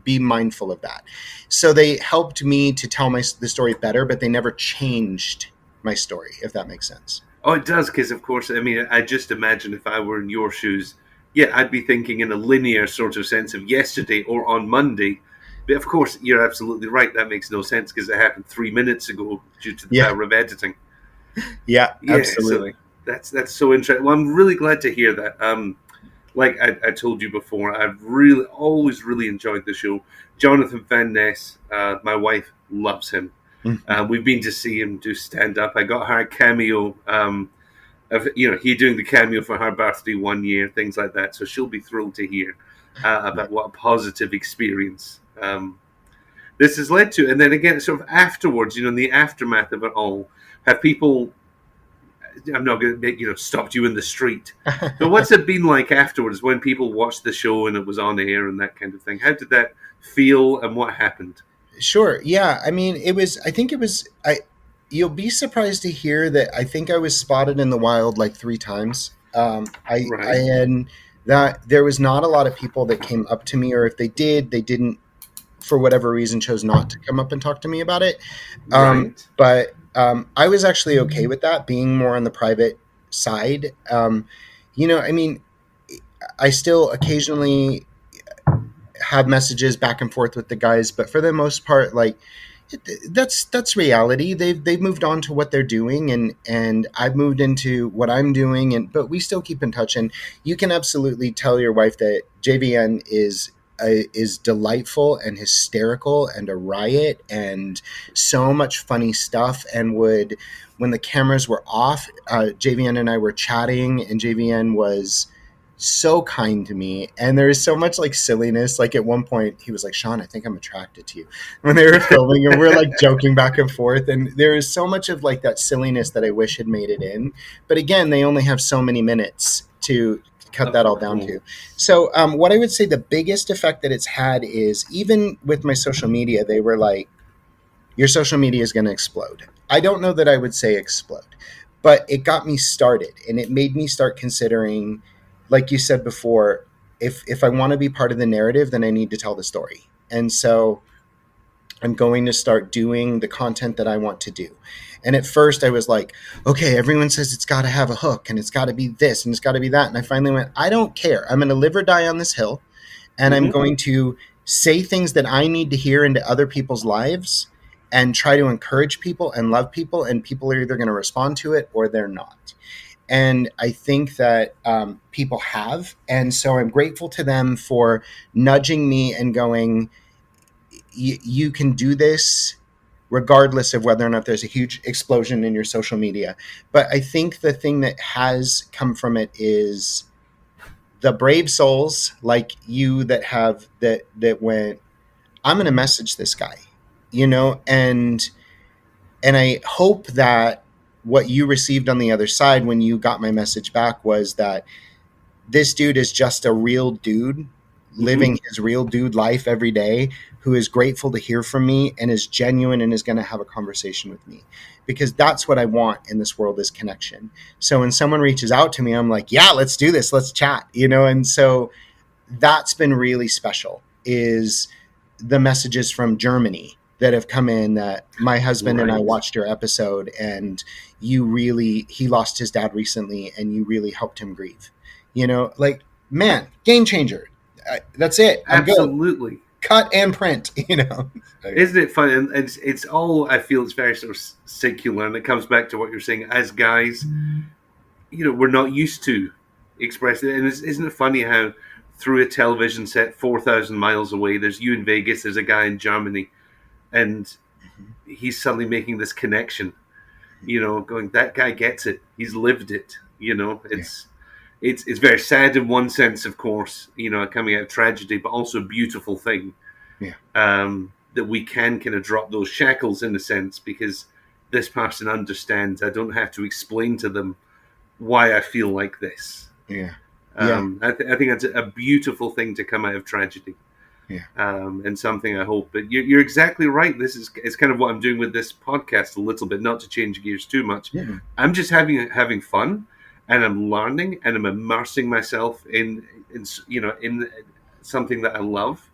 be mindful of that. So they helped me to tell the story better, but they never changed my story, if that makes sense. Oh, it does, because, of course, I mean, I just imagine if I were in your shoes, yeah, I'd be thinking in a linear sort of sense of yesterday or on Monday. But, of course, you're absolutely right. That makes no sense because it happened 3 minutes ago due to the Yeah. power of editing. Yeah, Yeah, absolutely. so that's so interesting. Well, I'm really glad to hear that. Like I told you before, I've really always really enjoyed the show. Jonathan Van Ness, my wife, loves him. We've been to see him do stand up. I got her a cameo of he doing the cameo for her birthday one year, things like that. So she'll be thrilled to hear. Yeah. about what a positive experience this has led to. And then again, sort of afterwards, in the aftermath of it all, have people, I'm not going to make, stopped you in the street, but what's it been like afterwards when people watched the show and it was on air and that kind of thing? How did that feel and what happened? Sure. Yeah. I mean, I think it was, you'll be surprised to hear that I think I was spotted in the wild like 3 times. Right, And that there was not a lot of people that came up to me, or if they did, they didn't, for whatever reason, chose not to come up and talk to me about it. right. But I was actually okay with that, being more on the private side. I mean, I still occasionally have messages back and forth with the guys, but for the most part, like that's reality. They've moved on to what they're doing, and I've moved into what I'm doing, and but we still keep in touch. And you can absolutely tell your wife that JVN is delightful and hysterical and a riot and so much funny stuff. And would when the cameras were off, JVN and I were chatting, and JVN was so kind to me, and there is so much like silliness. Like at one point he was like, Sean, I think I'm attracted to you, when they were filming, and we're like joking back and forth, and there is so much of like that silliness that I wish had made it in, but again, they only have so many minutes to cut that all Of down course. to. So what I would say the biggest effect that it's had is, even with my social media, they were like, your social media is going to explode. I don't know that I would say explode, but it got me started, and it made me start considering, like you said before, if I want to be part of the narrative, then I need to tell the story. And so I'm going to start doing the content that I want to do. And at first I was like, okay, everyone says it's got to have a hook, and it's got to be this, and it's got to be that. And I finally went, I don't care. I'm going to live or die on this hill, and I'm Mm-hmm. going to say things that I need to hear into other people's lives, and try to encourage people and love people. And people are either going to respond to it or they're not. And I think that people have. And so I'm grateful to them for nudging me and going, you can do this regardless of whether or not there's a huge explosion in your social media. But I think the thing that has come from it is the brave souls like you that went, I'm going to message this guy, and I hope that what you received on the other side when you got my message back was that this dude is just a real dude Mm-hmm. living his real dude life every day, who is grateful to hear from me and is genuine and is going to have a conversation with me, because that's what I want in this world, is connection. So when someone reaches out to me, I'm like, yeah, let's do this, let's chat, and so that's been really special, is the messages from Germany that have come in, that my husband and I Right. watched your episode, and he lost his dad recently, and you really helped him grieve. Like, man, game changer. That's it. I'm good. Absolutely. Cut and print, Isn't it fun? And it's all, I feel it's very sort of secular, and it comes back to what you're saying. As guys, we're not used to expressing it. And isn't it funny how through a television set 4,000 miles away, there's you in Vegas, there's a guy in Germany, and he's suddenly making this connection, going, that guy gets it. He's lived it. Yeah, It's very sad in one sense, of course, coming out of tragedy, but also a beautiful thing, yeah, that we can kind of drop those shackles in a sense, because this person understands. I don't have to explain to them why I feel like this. yeah, yeah, I think that's a beautiful thing to come out of tragedy, yeah, and something I hope. But you're exactly right. It's kind of what I'm doing with this podcast a little bit, not to change gears too much. yeah, I'm just having fun, and I'm learning, and I'm immersing myself in something that I love,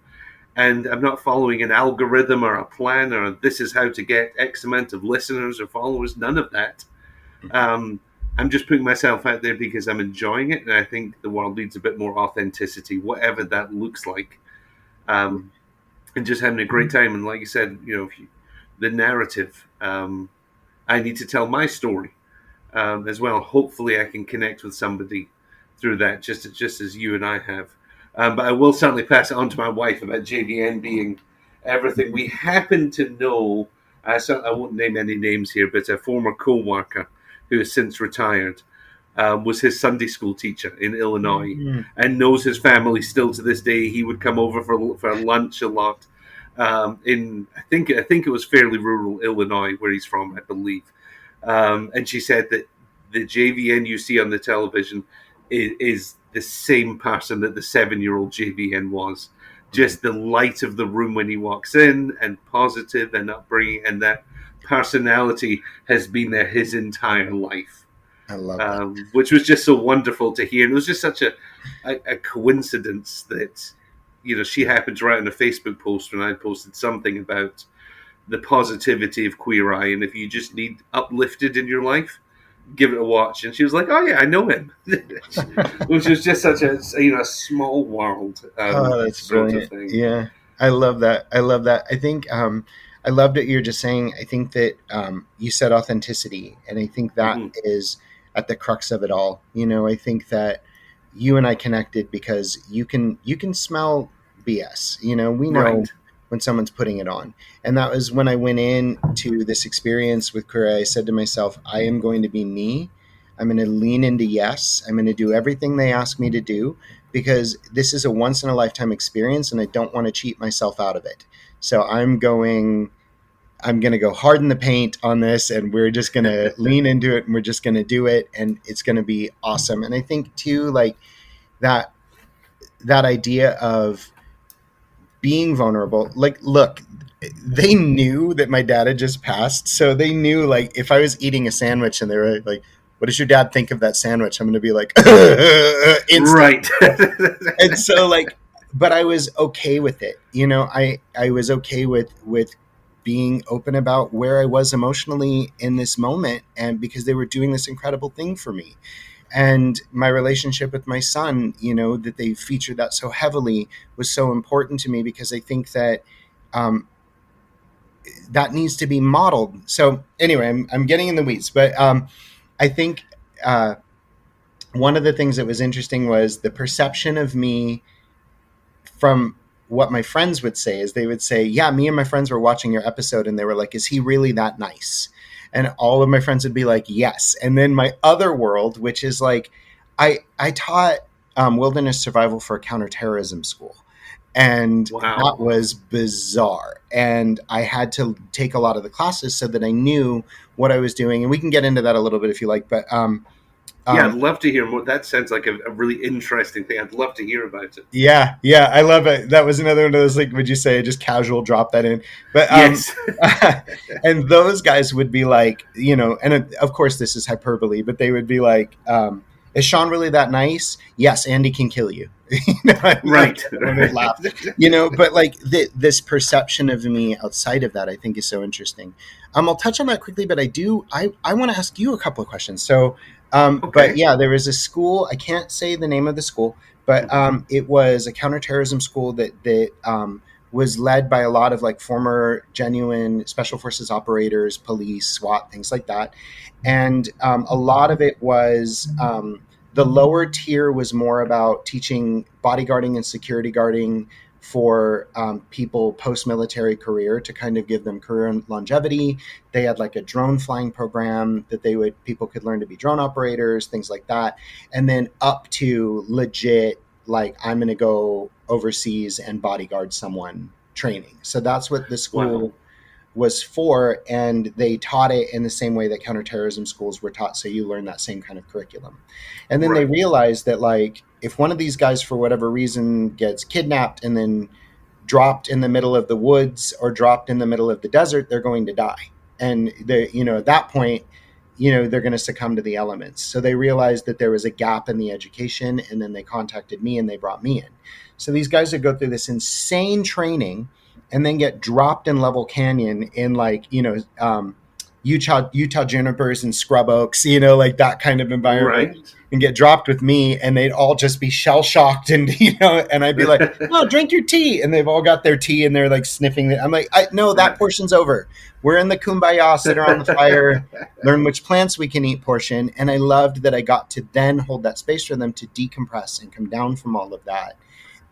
and I'm not following an algorithm or a plan, or this is how to get X amount of listeners or followers. None of that. Um, I'm just putting myself out there because I'm enjoying it, and I think the world needs a bit more authenticity, whatever that looks like, um, and just having a great time. And like you said, the narrative. I need to tell my story as well. Hopefully, I can connect with somebody through that, just as you and I have. But I will certainly pass it on to my wife about JVN being everything. We happen to know. I won't name any names here, but a former co-worker who has since retired. was his Sunday school teacher in Illinois, Mm, and knows his family still to this day. He would come over for lunch a lot. In I think it was fairly rural Illinois where he's from, I believe. And she said that the JVN you see on the television is the same person that the 7-year-old JVN was. mm. Just the light of the room when he walks in, and positive and upbringing, and that personality has been there his entire life, I love that. which was just so wonderful to hear. And it was just such a coincidence that, she happened to write on a Facebook post when I posted something about the positivity of Queer Eye, and if you just need uplifted in your life, give it a watch. And she was like, "Oh yeah, I know him," which was just such a small world Oh, that's sort of brilliant. thing. Yeah, I love that. I love that. I think I loved what you're just saying. I think that you said authenticity, and I think that Hmm. is at the crux of it all. I think that you and I connected because you can smell BS. We know Right. when someone's putting it on, and that was when I went in to this experience with Korea. I said to myself, I am going to be me. I'm going to lean into yes. I'm going to do everything they ask me to do because this is a once in a lifetime experience and I don't want to cheat myself out of it. So I'm going to go hard in the paint on this and we're just going to lean into it and we're just going to do it and it's going to be awesome. And I think too like that that idea of being vulnerable. Like look, they knew that my dad had just passed, so they knew like if I was eating a sandwich and they were like, what does your dad think of that sandwich? I'm going to be like instant. Right. And so like but I was okay with it. I was okay with being open about where I was emotionally in this moment and because they were doing this incredible thing for me. And my relationship with my son, that they featured that so heavily was so important to me because I think that um, that needs to be modeled. So anyway, I'm getting in the weeds, but I think uh, one of the things that was interesting was the perception of me from what my friends would say is they would say, yeah, me and my friends were watching your episode and they were like, is he really that nice? And all of my friends would be like, yes. And then my other world, which is like, I taught wilderness survival for a counterterrorism school. And that Wow. was bizarre. And I had to take a lot of the classes so that I knew what I was doing. And we can get into that a little bit if you like. But Yeah, I'd um, love to hear more. That sounds like a really interesting thing. I'd love to hear about it. Yeah, yeah, I love it. That was another one of those like, would you say just casual drop that in? But Yes. and those guys would be like, and of course this is hyperbole, but they would be like, is Sean really that nice? Yes, Andy can kill you. And like Right. everyone would laugh. But like this perception of me outside of that, I think is so interesting. I'll touch on that quickly, but I want to ask you a couple of questions. So, but Okay. yeah, there was a school. I can't say the name of the school, but Mhm. it was a counterterrorism school that was led by a lot of like former genuine special forces operators, police, SWAT, things like that, and a lot of it was the lower tier was more about teaching bodyguarding and security guarding for people post-military career to kind of give them career longevity. They had like a drone flying program that people could learn to be drone operators, things like that, and then up to legit like I'm going to go overseas and bodyguard someone training. So that's what the Wow. school was for, and they taught it in the same way that counterterrorism schools were taught, so you learn that same kind of curriculum. And then they Right. realized that like if one of these guys for whatever reason gets kidnapped and then dropped in the middle of the woods or dropped in the middle of the desert, they're going to die. And at that point, they're going to succumb to the elements. So they realized that there was a gap in the education, and then they contacted me and they brought me in. So these guys would go through this insane training and then get dropped in Level Canyon in like, Utah junipers and scrub oaks, like that kind of environment, Right. and get dropped with me, and they'd all just be shell shocked, and and I'd be like, "No, drink your tea," and they've all got their tea, and they're like sniffing it. I'm like, "No, that portion's over. We're in the kumbaya, sit around the fire, learn which plants we can eat portion." And I loved that I got to then hold that space for them to decompress and come down from all of that,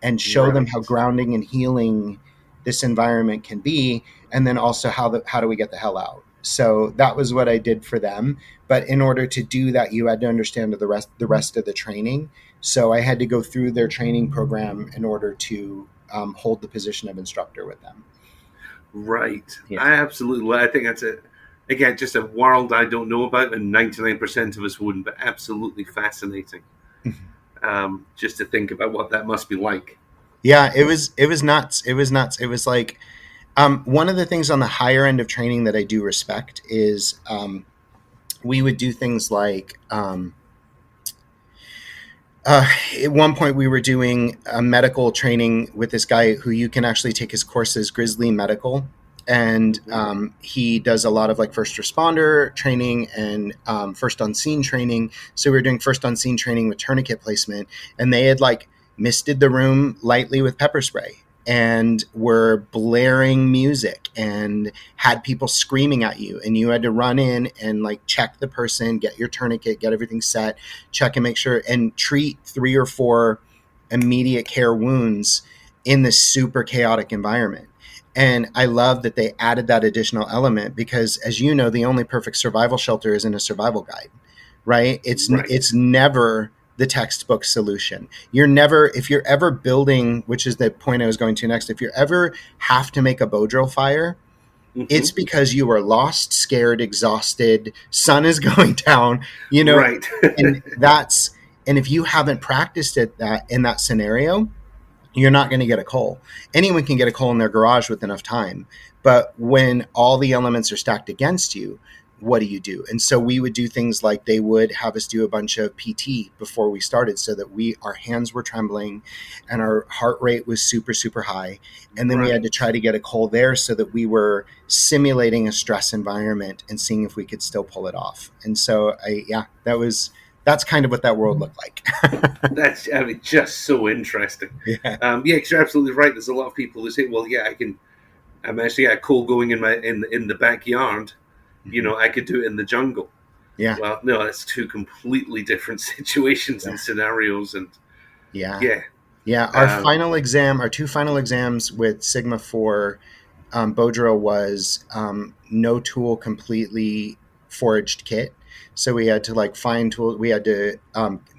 and show them how Right. grounding and healing this environment can be, and then also how do we get the hell out. So that was what I did for them. But in order to do that, you had to understand the rest of the training. So I had to go through their training program in order to hold the position of instructor with them. Right. Yeah. I absolutely. I think that's again just a world I don't know about, and 99% of us wouldn't. But absolutely fascinating. Just to think about what that must be like. Yeah, it was nuts. It was nuts. It was like one of the things on the higher end of training that I do respect is we would do things like at one point we were doing a medical training with this guy who you can actually take his courses, Grizzly Medical. And he does a lot of like first responder training and first on scene training. So we were doing first on scene training with tourniquet placement, and they had like misted the room lightly with pepper spray and were blaring music and had people screaming at you, and you had to run in and like check the person, get your tourniquet, get everything set, check and make sure, and treat 3 or 4 immediate care wounds in this super chaotic environment. And I love that they added that additional element because, as you know, the only perfect survival shelter isn't a survival guide, right? It's never the textbook solution. You're never, if you're ever building, which is the point I was going to next, if you ever have to make a bow drill fire, it's because you are lost, scared, exhausted, sun is going down, Right. and if you haven't practiced it that in that scenario, you're not going to get a coal. Anyone can get a coal in their garage with enough time. But when all the elements are stacked against you, what do you do? And so we would do things like they would have us do a bunch of PT before we started so that our hands were trembling and our heart rate was super, super high. And then we had to try to get a coal there so that we were simulating a stress environment and seeing if we could still pull it off. And so that's kind of what that world looked like. That's just so interesting. Yeah. Because you're absolutely right. There's a lot of people who say, "Well, yeah, I'm actually got a coal going in the backyard. I could do it in the jungle." Yeah. Well, no, that's two completely different situations and scenarios, and yeah. Our 2 final exams with Sigma for bow drill was no tool, completely foraged kit. So we had to like find tools. We had to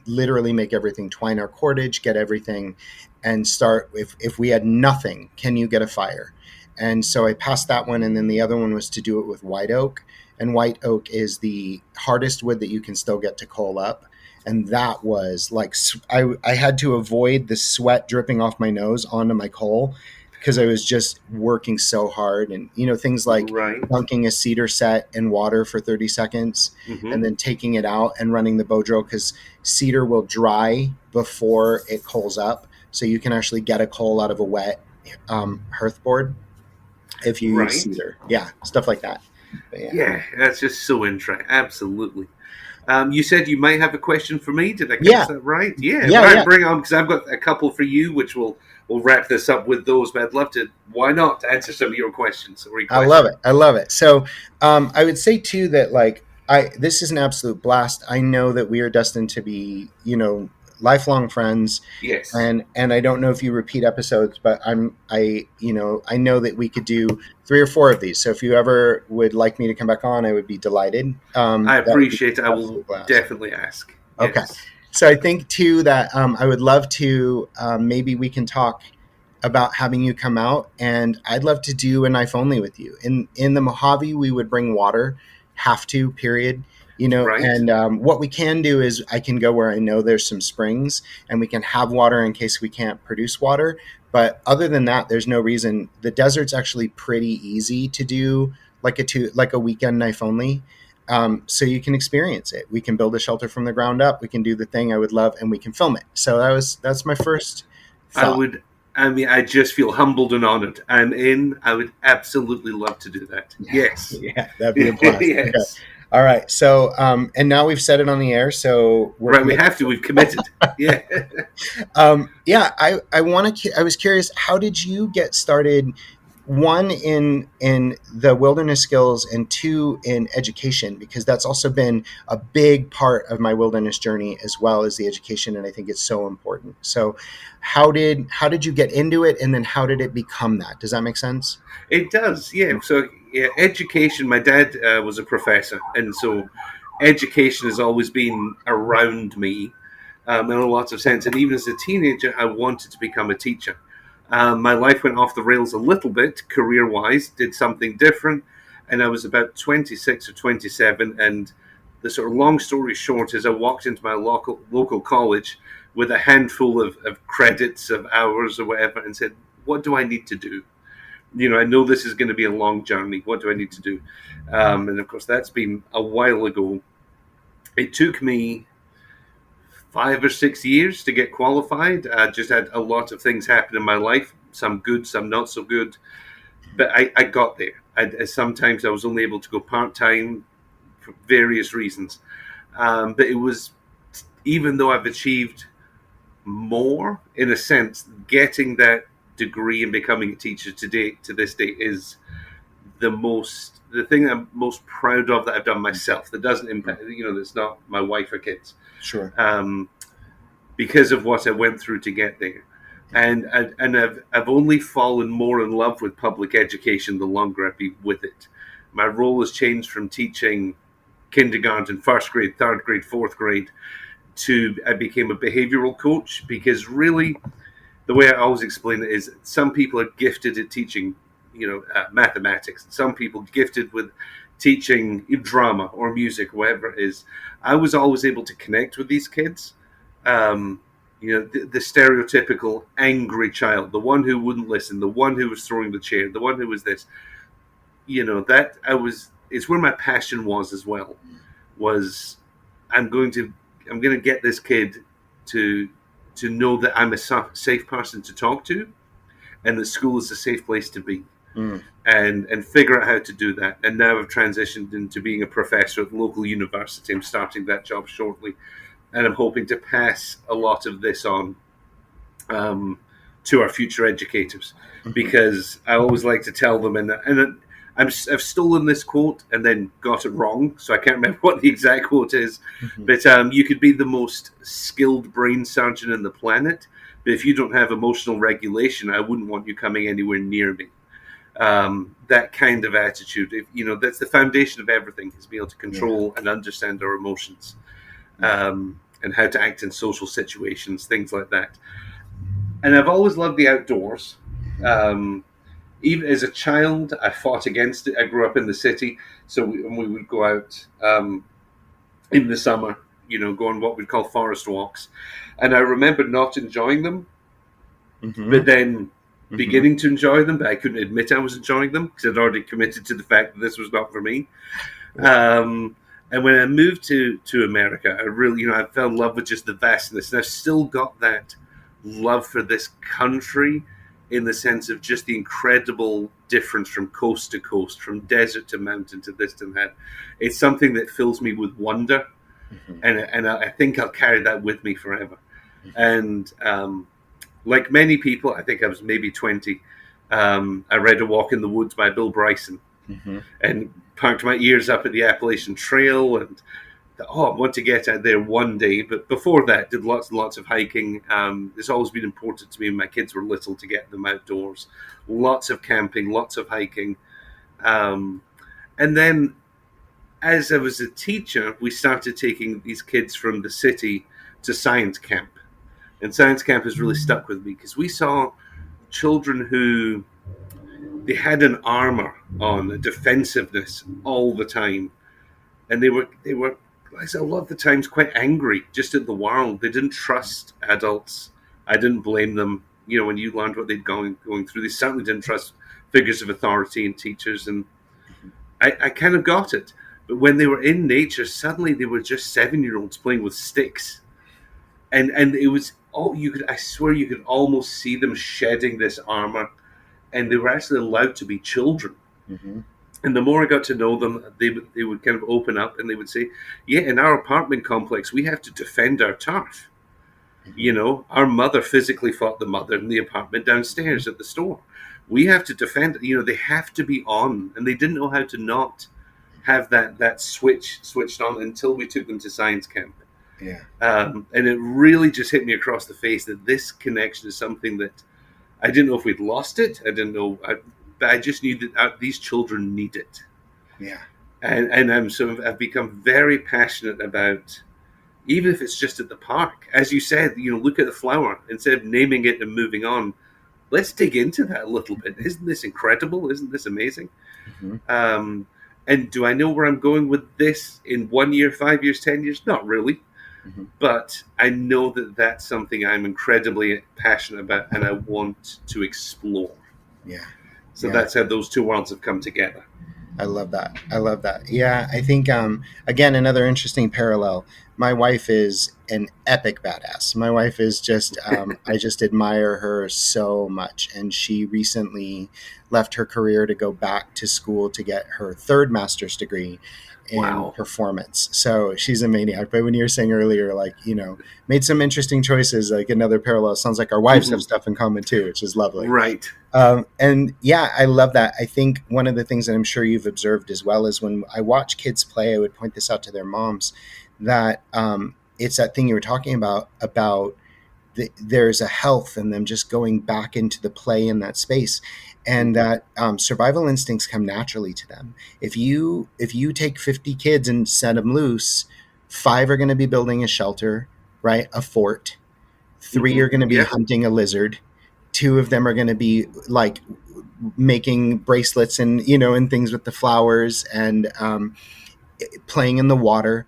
literally make everything, twine our cordage, get everything, and start. If we had nothing, can you get a fire? And so I passed that one, and then the other one was to do it with white oak. And white oak is the hardest wood that you can still get to coal up. And that was like I had to avoid the sweat dripping off my nose onto my coal because I was just working so hard. And things like dunking a cedar set in water for 30 seconds and then taking it out and running the bow drill, because cedar will dry before it coals up, so you can actually get a coal out of a wet hearth board if you use cedar. Stuff like that. Yeah, that's just so interesting. Absolutely. You said you might have a question for me. Did I catch that right? Yeah. Bring on, because I've got a couple for you, which we'll wrap this up with those. But I'd love to. Why not answer some of your questions? I love it. So I would say too that this is an absolute blast. I know that we are destined to be lifelong friends. Yes. And I don't know if you repeat episodes, but I know that we could do 3 or 4 of these. So if you ever would like me to come back on, I would be delighted. I appreciate it. I will definitely ask. Okay. Yes. So I think too that I would love to maybe we can talk about having you come out, and I'd love to do a knife only with you. In the Mojave, we would bring water, period. And what we can do is I can go where I know there's some springs, and we can have water in case we can't produce water. But other than that, there's no reason. The desert's actually pretty easy to do, like a weekend knife only. So you can experience it. We can build a shelter from the ground up. We can do the thing I would love, and we can film it. So that's my first thought. I just feel humbled and honored. I'm in. I would absolutely love to do that. Yes. Yeah, that'd be a blast. Yes. Okay. All right. So, and now we've said it on the air. So we have to. We've committed. Yeah. I was curious. How did you get started? 1 in the wilderness skills, and 2 in education, because that's also been a big part of my wilderness journey as well as the education, and I think it's so important. So how did you get into it, and then how did it become that? Does that make sense? It does, yeah. So yeah, education. My dad was a professor, and so education has always been around me in a lot of sense. And even as a teenager, I wanted to become a teacher. My life went off the rails a little bit career-wise, did something different, and I was about 26 or 27. And the sort of long story short is I walked into my local college with a handful of credits, of hours or whatever, and said, what do I need to do? I know this is going to be a long journey. What do I need to do? And of course, that's been a while ago. It took me 5 or 6 years to get qualified. I just had a lot of things happen in my life, some good, some not so good. But I got there. Sometimes I was only able to go part-time for various reasons. But it was, even though I've achieved more, in a sense, getting that degree and becoming a teacher to this day is the thing I'm most proud of that I've done myself. That doesn't impact, that's not my wife or kids. Sure. Because of what I went through to get there. And I've only fallen more in love with public education the longer I've been with it. My role has changed from teaching kindergarten, first grade, third grade, fourth grade, to I became a behavioral coach, because really the way I always explain it is some people are gifted at teaching, mathematics. Some people gifted with teaching drama or music, whatever it is. I was always able to connect with these kids. The stereotypical angry child, the one who wouldn't listen, the one who was throwing the chair, the one who was this. It's where my passion was as well. Was I'm going to get this kid to know that I'm a safe person to talk to, and that school is a safe place to be, and figure out how to do that. And now I've transitioned into being a professor at the local university. I'm starting that job shortly, and I'm hoping to pass a lot of this on to our future educators, because I always like to tell them, and I've stolen this quote and then got it wrong, so I can't remember what the exact quote is. But you could be the most skilled brain surgeon in the planet, but if you don't have emotional regulation, I wouldn't want you coming anywhere near me. That kind of attitude, that's the foundation of everything, is being able to control and understand our emotions, and how to act in social situations, things like that. And I've always loved the outdoors. Even as a child, I fought against it. I grew up in the city, so we would go out in the summer, go on what we'd call forest walks. And I remember not enjoying them, but then beginning to enjoy them, but I couldn't admit I was enjoying them because I'd already committed to the fact that this was not for me. And when I moved to America, I really, I fell in love with just the vastness. And I've still got that love for this country, in the sense of just the incredible difference from coast to coast, from desert to mountain to this to that. It's something that fills me with wonder, and I think I'll carry that with me forever. And like many people, I think I was maybe 20, I read A Walk in the Woods by Bill Bryson, and parked my ears up at the Appalachian Trail, and I want to get out there one day. But before that, did lots and lots of hiking. It's always been important to me when my kids were little to get them outdoors. Lots of camping, lots of hiking. And then as I was a teacher, we started taking these kids from the city to science camp. And science camp has really stuck with me, because we saw children who they had an armor on, a defensiveness all the time. And they were a lot of the times quite angry just at the world. They didn't trust adults. I didn't blame them. When you learned what they'd going through, they certainly didn't trust figures of authority and teachers. And I kind of got it. But when they were in nature, suddenly they were just 7-year-olds playing with sticks. And it was I swear you could almost see them shedding this armor, and they were actually allowed to be children. And the more I got to know them, they would kind of open up, and they would say, yeah, in our apartment complex, we have to defend our turf. Our mother physically fought the mother in the apartment downstairs at the store. We have to defend, they have to be on. And they didn't know how to not have that switched on until we took them to science camp. Yeah. And it really just hit me across the face that this connection is something that I didn't know if we'd lost it. I didn't know. but I just knew that these children need it. Yeah. And I've become very passionate about, even if it's just at the park, as you said, look at the flower instead of naming it and moving on. Let's dig into that a little bit. Isn't this incredible? Isn't this amazing? Mm-hmm. And do I know where I'm going with this in 1 year, 5 years, 10 years? Not really. Mm-hmm. But I know that that's something I'm incredibly passionate about and I want to explore. Yeah. So Yeah. that's how those two worlds have come together. I love that. I love that. Yeah, I think again, another interesting parallel. My wife is an epic badass. My wife is just I just admire her so much, and she recently left her career to go back to school to get her third master's degree in Wow. performance. So she's a maniac. But when you were saying earlier, like, made some interesting choices, like another parallel, sounds like our wives have stuff in common too, which is lovely. Right. And yeah, I love that. I think one of the things that I'm sure you've observed as well is when I watch kids play, I would point this out to their moms, that it's that thing you were talking about there's a health in them just going back into the play in that space, and that survival instincts come naturally to them. If you take 50 kids and set them loose, 5 are going to be building a shelter, right? A fort. 3 are going to be hunting a lizard. 2 of them are going to be like making bracelets and and things with the flowers, and playing in the water,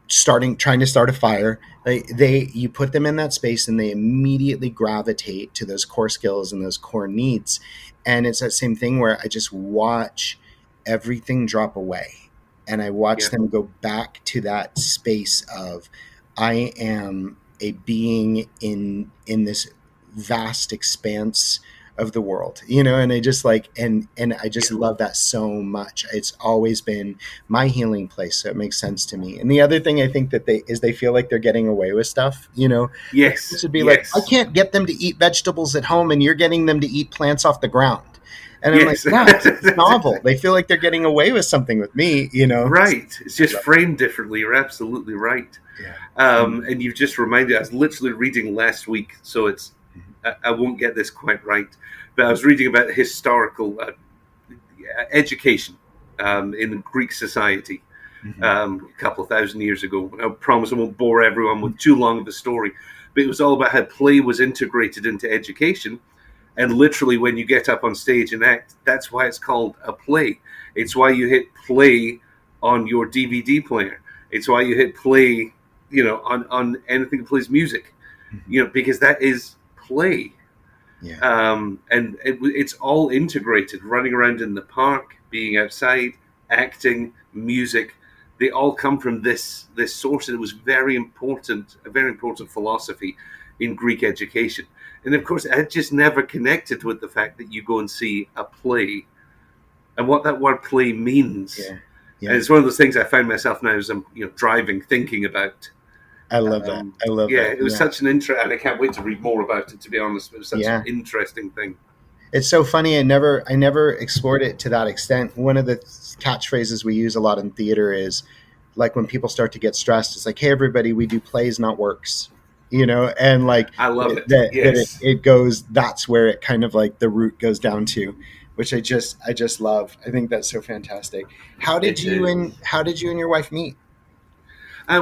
trying to start a fire. You put them in that space and they immediately gravitate to those core skills and those core needs. And it's that same thing where I just watch everything drop away, and I watch them go back to that space of, I am a being in this vast expanse of the world, and I just and I just love that so much. It's always been my healing place, so it makes sense to me. And the other thing I think that they feel like they're getting away with stuff, Yes. It should be like, I can't get them to eat vegetables at home and you're getting them to eat plants off the ground. And I'm like, yeah, it's novel. They feel like they're getting away with something with me, Right. It's just framed differently. You're absolutely right. Yeah. And you've just reminded, I was literally reading last week, so I won't get this quite right, but I was reading about historical education in Greek society a couple of thousand years ago. I promise I won't bore everyone with too long of a story, but it was all about how play was integrated into education. And literally, when you get up on stage and act, that's why it's called a play. It's why you hit play on your DVD player. It's why you hit play, on anything that plays music, because that is play. Yeah. And it's all integrated, running around in the park, being outside, acting, music. They all come from this source, and it was a very important philosophy in Greek education. And of course, I just never connected with the fact that you go and see a play and what that word play means. Yeah. And it's one of those things I find myself now as I'm driving, thinking about. I love that. I love that. Yeah, it was such an and I can't wait to read more about it, to be honest. It was such an interesting thing. It's so funny. I never explored it to that extent. One of the catchphrases we use a lot in theater is, like, when people start to get stressed, it's like, hey, everybody, we do plays, not works. And like, I love it. That Yes. it goes, that's where it kind of like the root goes down to, which I just love. I think that's so fantastic. How did you and your wife meet?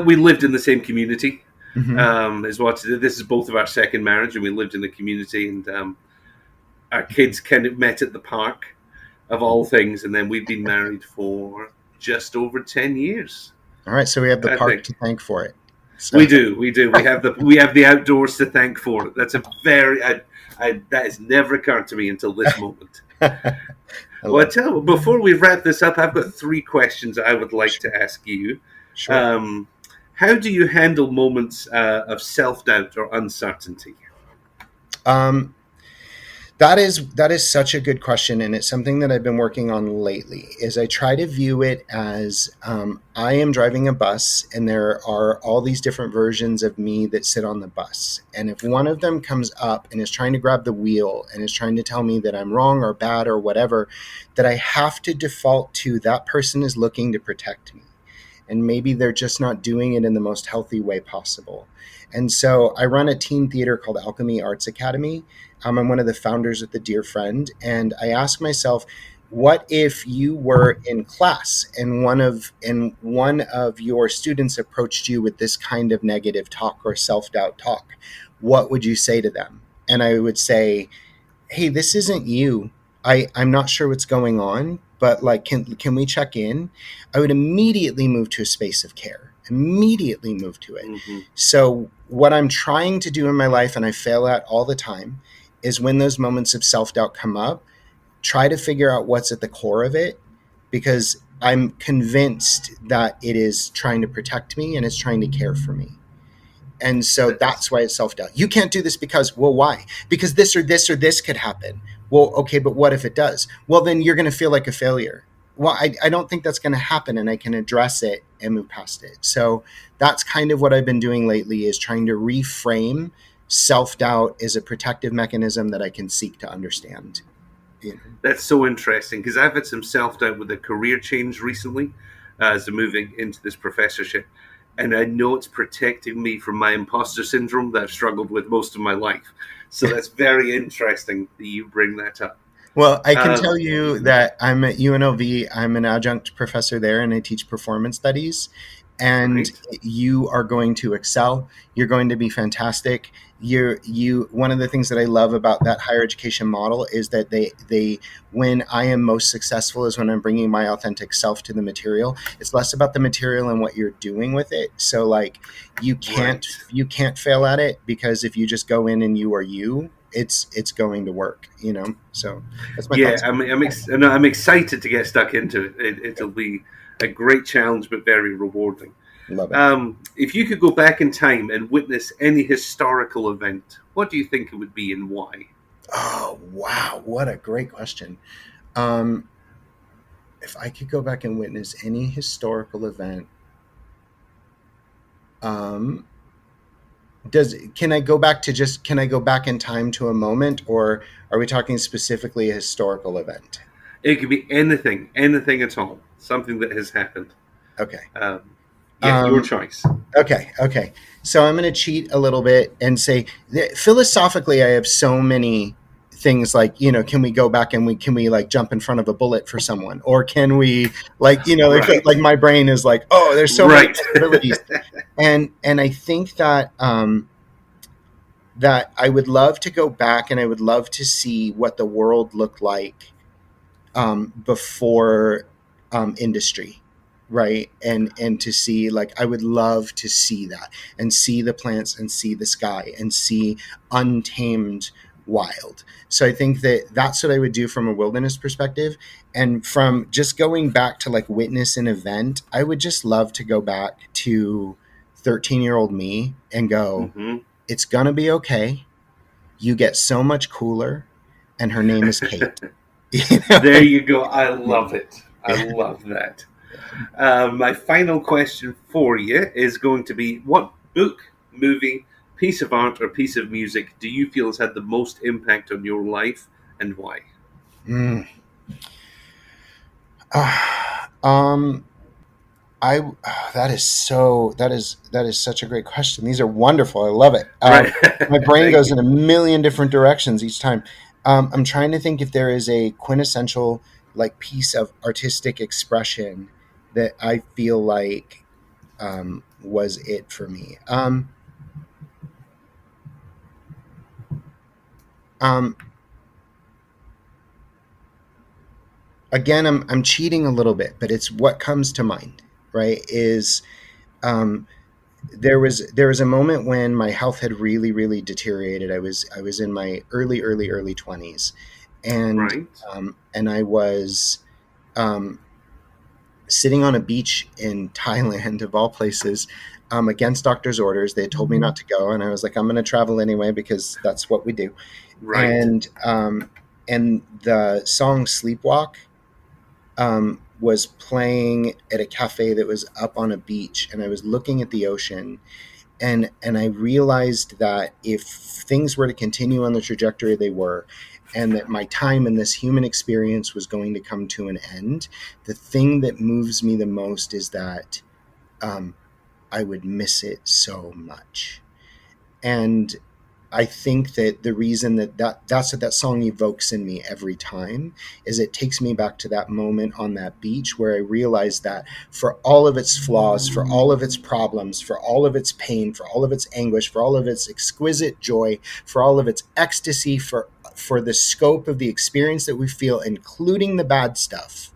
We lived in the same community. Mm-hmm. This is both of our second marriage, and we lived in the community, and our kids kind of met at the park, of all things, and then we've been married for just over 10 years. All right, so we have the park to thank for it. So. We do. We have the outdoors to thank for it. That's a very that has never occurred to me until this moment. Well, before we wrap this up, I've got 3 questions I would like to ask you. Sure. How do you handle moments of self-doubt or uncertainty? That is such a good question, and it's something that I've been working on lately. Is I try to view it as I am driving a bus, and there are all these different versions of me that sit on the bus. And if one of them comes up and is trying to grab the wheel and is trying to tell me that I'm wrong or bad or whatever, that I have to default to that person is looking to protect me. And maybe they're just not doing it in the most healthy way possible. And so I run a teen theater called Alchemy Arts Academy. I'm one of the founders of the Dear Friend, and I ask myself, what if you were in class and one of your students approached you with this kind of negative talk or self-doubt talk? What would you say to them? And I would say, hey, this isn't you. I'm not sure what's going on, but like, can we check in? I would immediately move to a space of care, immediately move to it. Mm-hmm. So what I'm trying to do in my life, and I fail at all the time, is when those moments of self-doubt come up, try to figure out what's at the core of it, because I'm convinced that it is trying to protect me and it's trying to care for me. And so That's that's why it's self-doubt. You can't do this because, well, why? Because this or this or this could happen. Well, okay, but what if it does? Well, then you're going to feel like a failure. Well, I don't think that's going to happen, and I can address it and move past it. So that's kind of what I've been doing lately, is trying to reframe self-doubt as a protective mechanism that I can seek to understand. You know? That's so interesting, because I've had some self doubt with a career change recently as I'm moving into this professorship. And I know it's protecting me from my imposter syndrome that I've struggled with most of my life. So that's very interesting that you bring that up. Well, I can tell you Mhm. that I'm at UNLV. I'm an adjunct professor there, and I teach performance studies. And Right? you are going to excel. You're going to be fantastic. You. One of the things that I love about that higher education model is that they when I am most successful is when I'm bringing my authentic self to the material. It's less about the material and what you're doing with it. So like, you can't Right. you can't fail at it, because if you just go in and you are you, it's going to work. So that's my Yeah, thoughts. no, I'm excited to get stuck into it. It'll be a great challenge, but very rewarding. Love it. If you could go back in time and witness any historical event, what do you think it would be and why? Oh, wow, what a great question. um if I could go back and witness any historical event, um does can I go back to just can I go back in time to a moment, or are we talking specifically a historical event? It could be anything, anything at all, something that has happened. Okay. Um, yeah, your um choice. okay. So I'm going to cheat a little bit and say that philosophically I have so many things, like, can we go back and can we like jump in front of a bullet for someone, or can we, like, Right, like my brain is like, oh, there's so many right. possibilities. And I think that that I would love to go back, and I would love to see what the world looked like before industry, right? And to see, like, I would love to see that, and see the plants and see the sky and see untamed wild. So I think that that's what I would do from a wilderness perspective. And from just going back to like witness an event, I would just love to go back to 13-year-old me and go, Hmm. it's gonna be okay. You get so much cooler, and her name is Kate. you know? There you go. I love Yeah. it. I love that. My final question for you is going to be: what book, movie, piece of art, or piece of music do you feel has had the most impact on your life, and why? Mm. Um, that is such a great question. These are wonderful. I love it. Right. My brain Thank goes you. in a million different directions each time. I'm trying to think if there is a quintessential like piece of artistic expression that I feel like was it for me. Um, Again, I'm cheating a little bit, but it's what comes to mind. Right? Is um, there was a moment when my health had really deteriorated. I was in my early 20s, and Right. I was um, sitting on a beach in Thailand, of all places, against doctor's orders. They had told me not to go, and I was like, I'm going to travel anyway because that's what we do. Right. And the song "Sleepwalk" was playing at a cafe that was up on a beach, and I was looking at the ocean, and I realized that if things were to continue on the trajectory they were, and that my time in this human experience was going to come to an end, the thing that moves me the most is that um, I would miss it so much. And I think that the reason that's what that song evokes in me every time is it takes me back to that moment on that beach where I realized that for all of its flaws, for all of its problems, for all of its pain, for all of its anguish, for all of its exquisite joy, for all of its ecstasy, for the scope of the experience that we feel, including the bad stuff,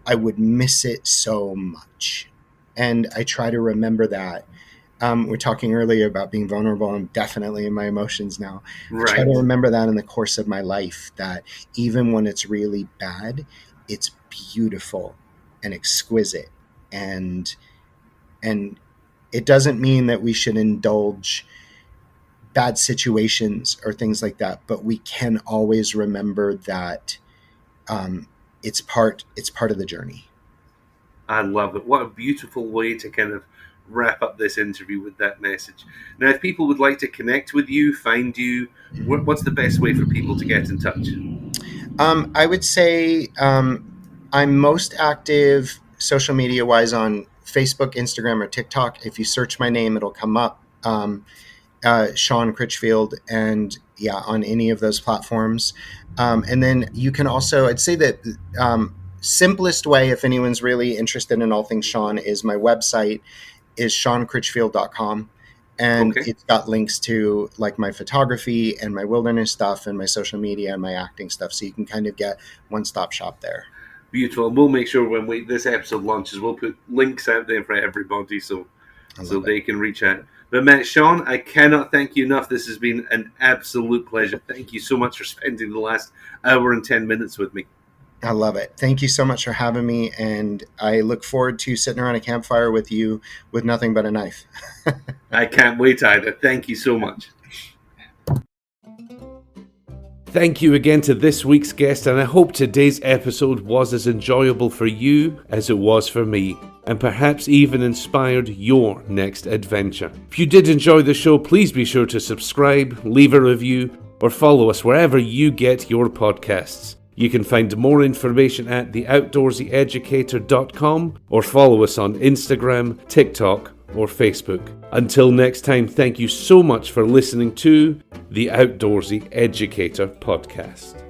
I would miss it so much. And I try to remember that. We're talking earlier about being vulnerable. I'm definitely in my emotions now. I try to remember that in the course of my life, that even when it's really bad, it's beautiful and exquisite. And it doesn't mean that we should indulge bad situations or things like that, but we can always remember that it's part of the journey. I love it. What a beautiful way to kind of wrap up this interview with that message. Now, if people would like to connect with you, find you, what's the best way for people to get in touch? I would say I'm most active social media wise on Facebook, Instagram, or TikTok. If you search my name, it'll come up. Sean Critchfield, and on any of those platforms. And then you can also, I'd say that simplest way, if anyone's really interested in all things Sean, is my website is seancritchfield.com. And It's got links to like my photography and my wilderness stuff and my social media and my acting stuff. So you can kind of get one-stop shop there. Beautiful. And we'll make sure when this episode launches, we'll put links out there for everybody so they can reach out. But Matt, Sean, I cannot thank you enough. This has been an absolute pleasure. Thank you so much for spending the last hour and 10 minutes with me. I love it. Thank you so much for having me. And I look forward to sitting around a campfire with you with nothing but a knife. I can't wait either. Thank you so much. Thank you again to this week's guest, and I hope today's episode was as enjoyable for you as it was for me, and perhaps even inspired your next adventure. If you did enjoy the show, please be sure to subscribe, leave a review, or follow us wherever you get your podcasts. You can find more information at theoutdoorseyeducator.com or follow us on Instagram, TikTok, or Facebook. Until next time, thank you so much for listening to the Outdoorsy Educator Podcast.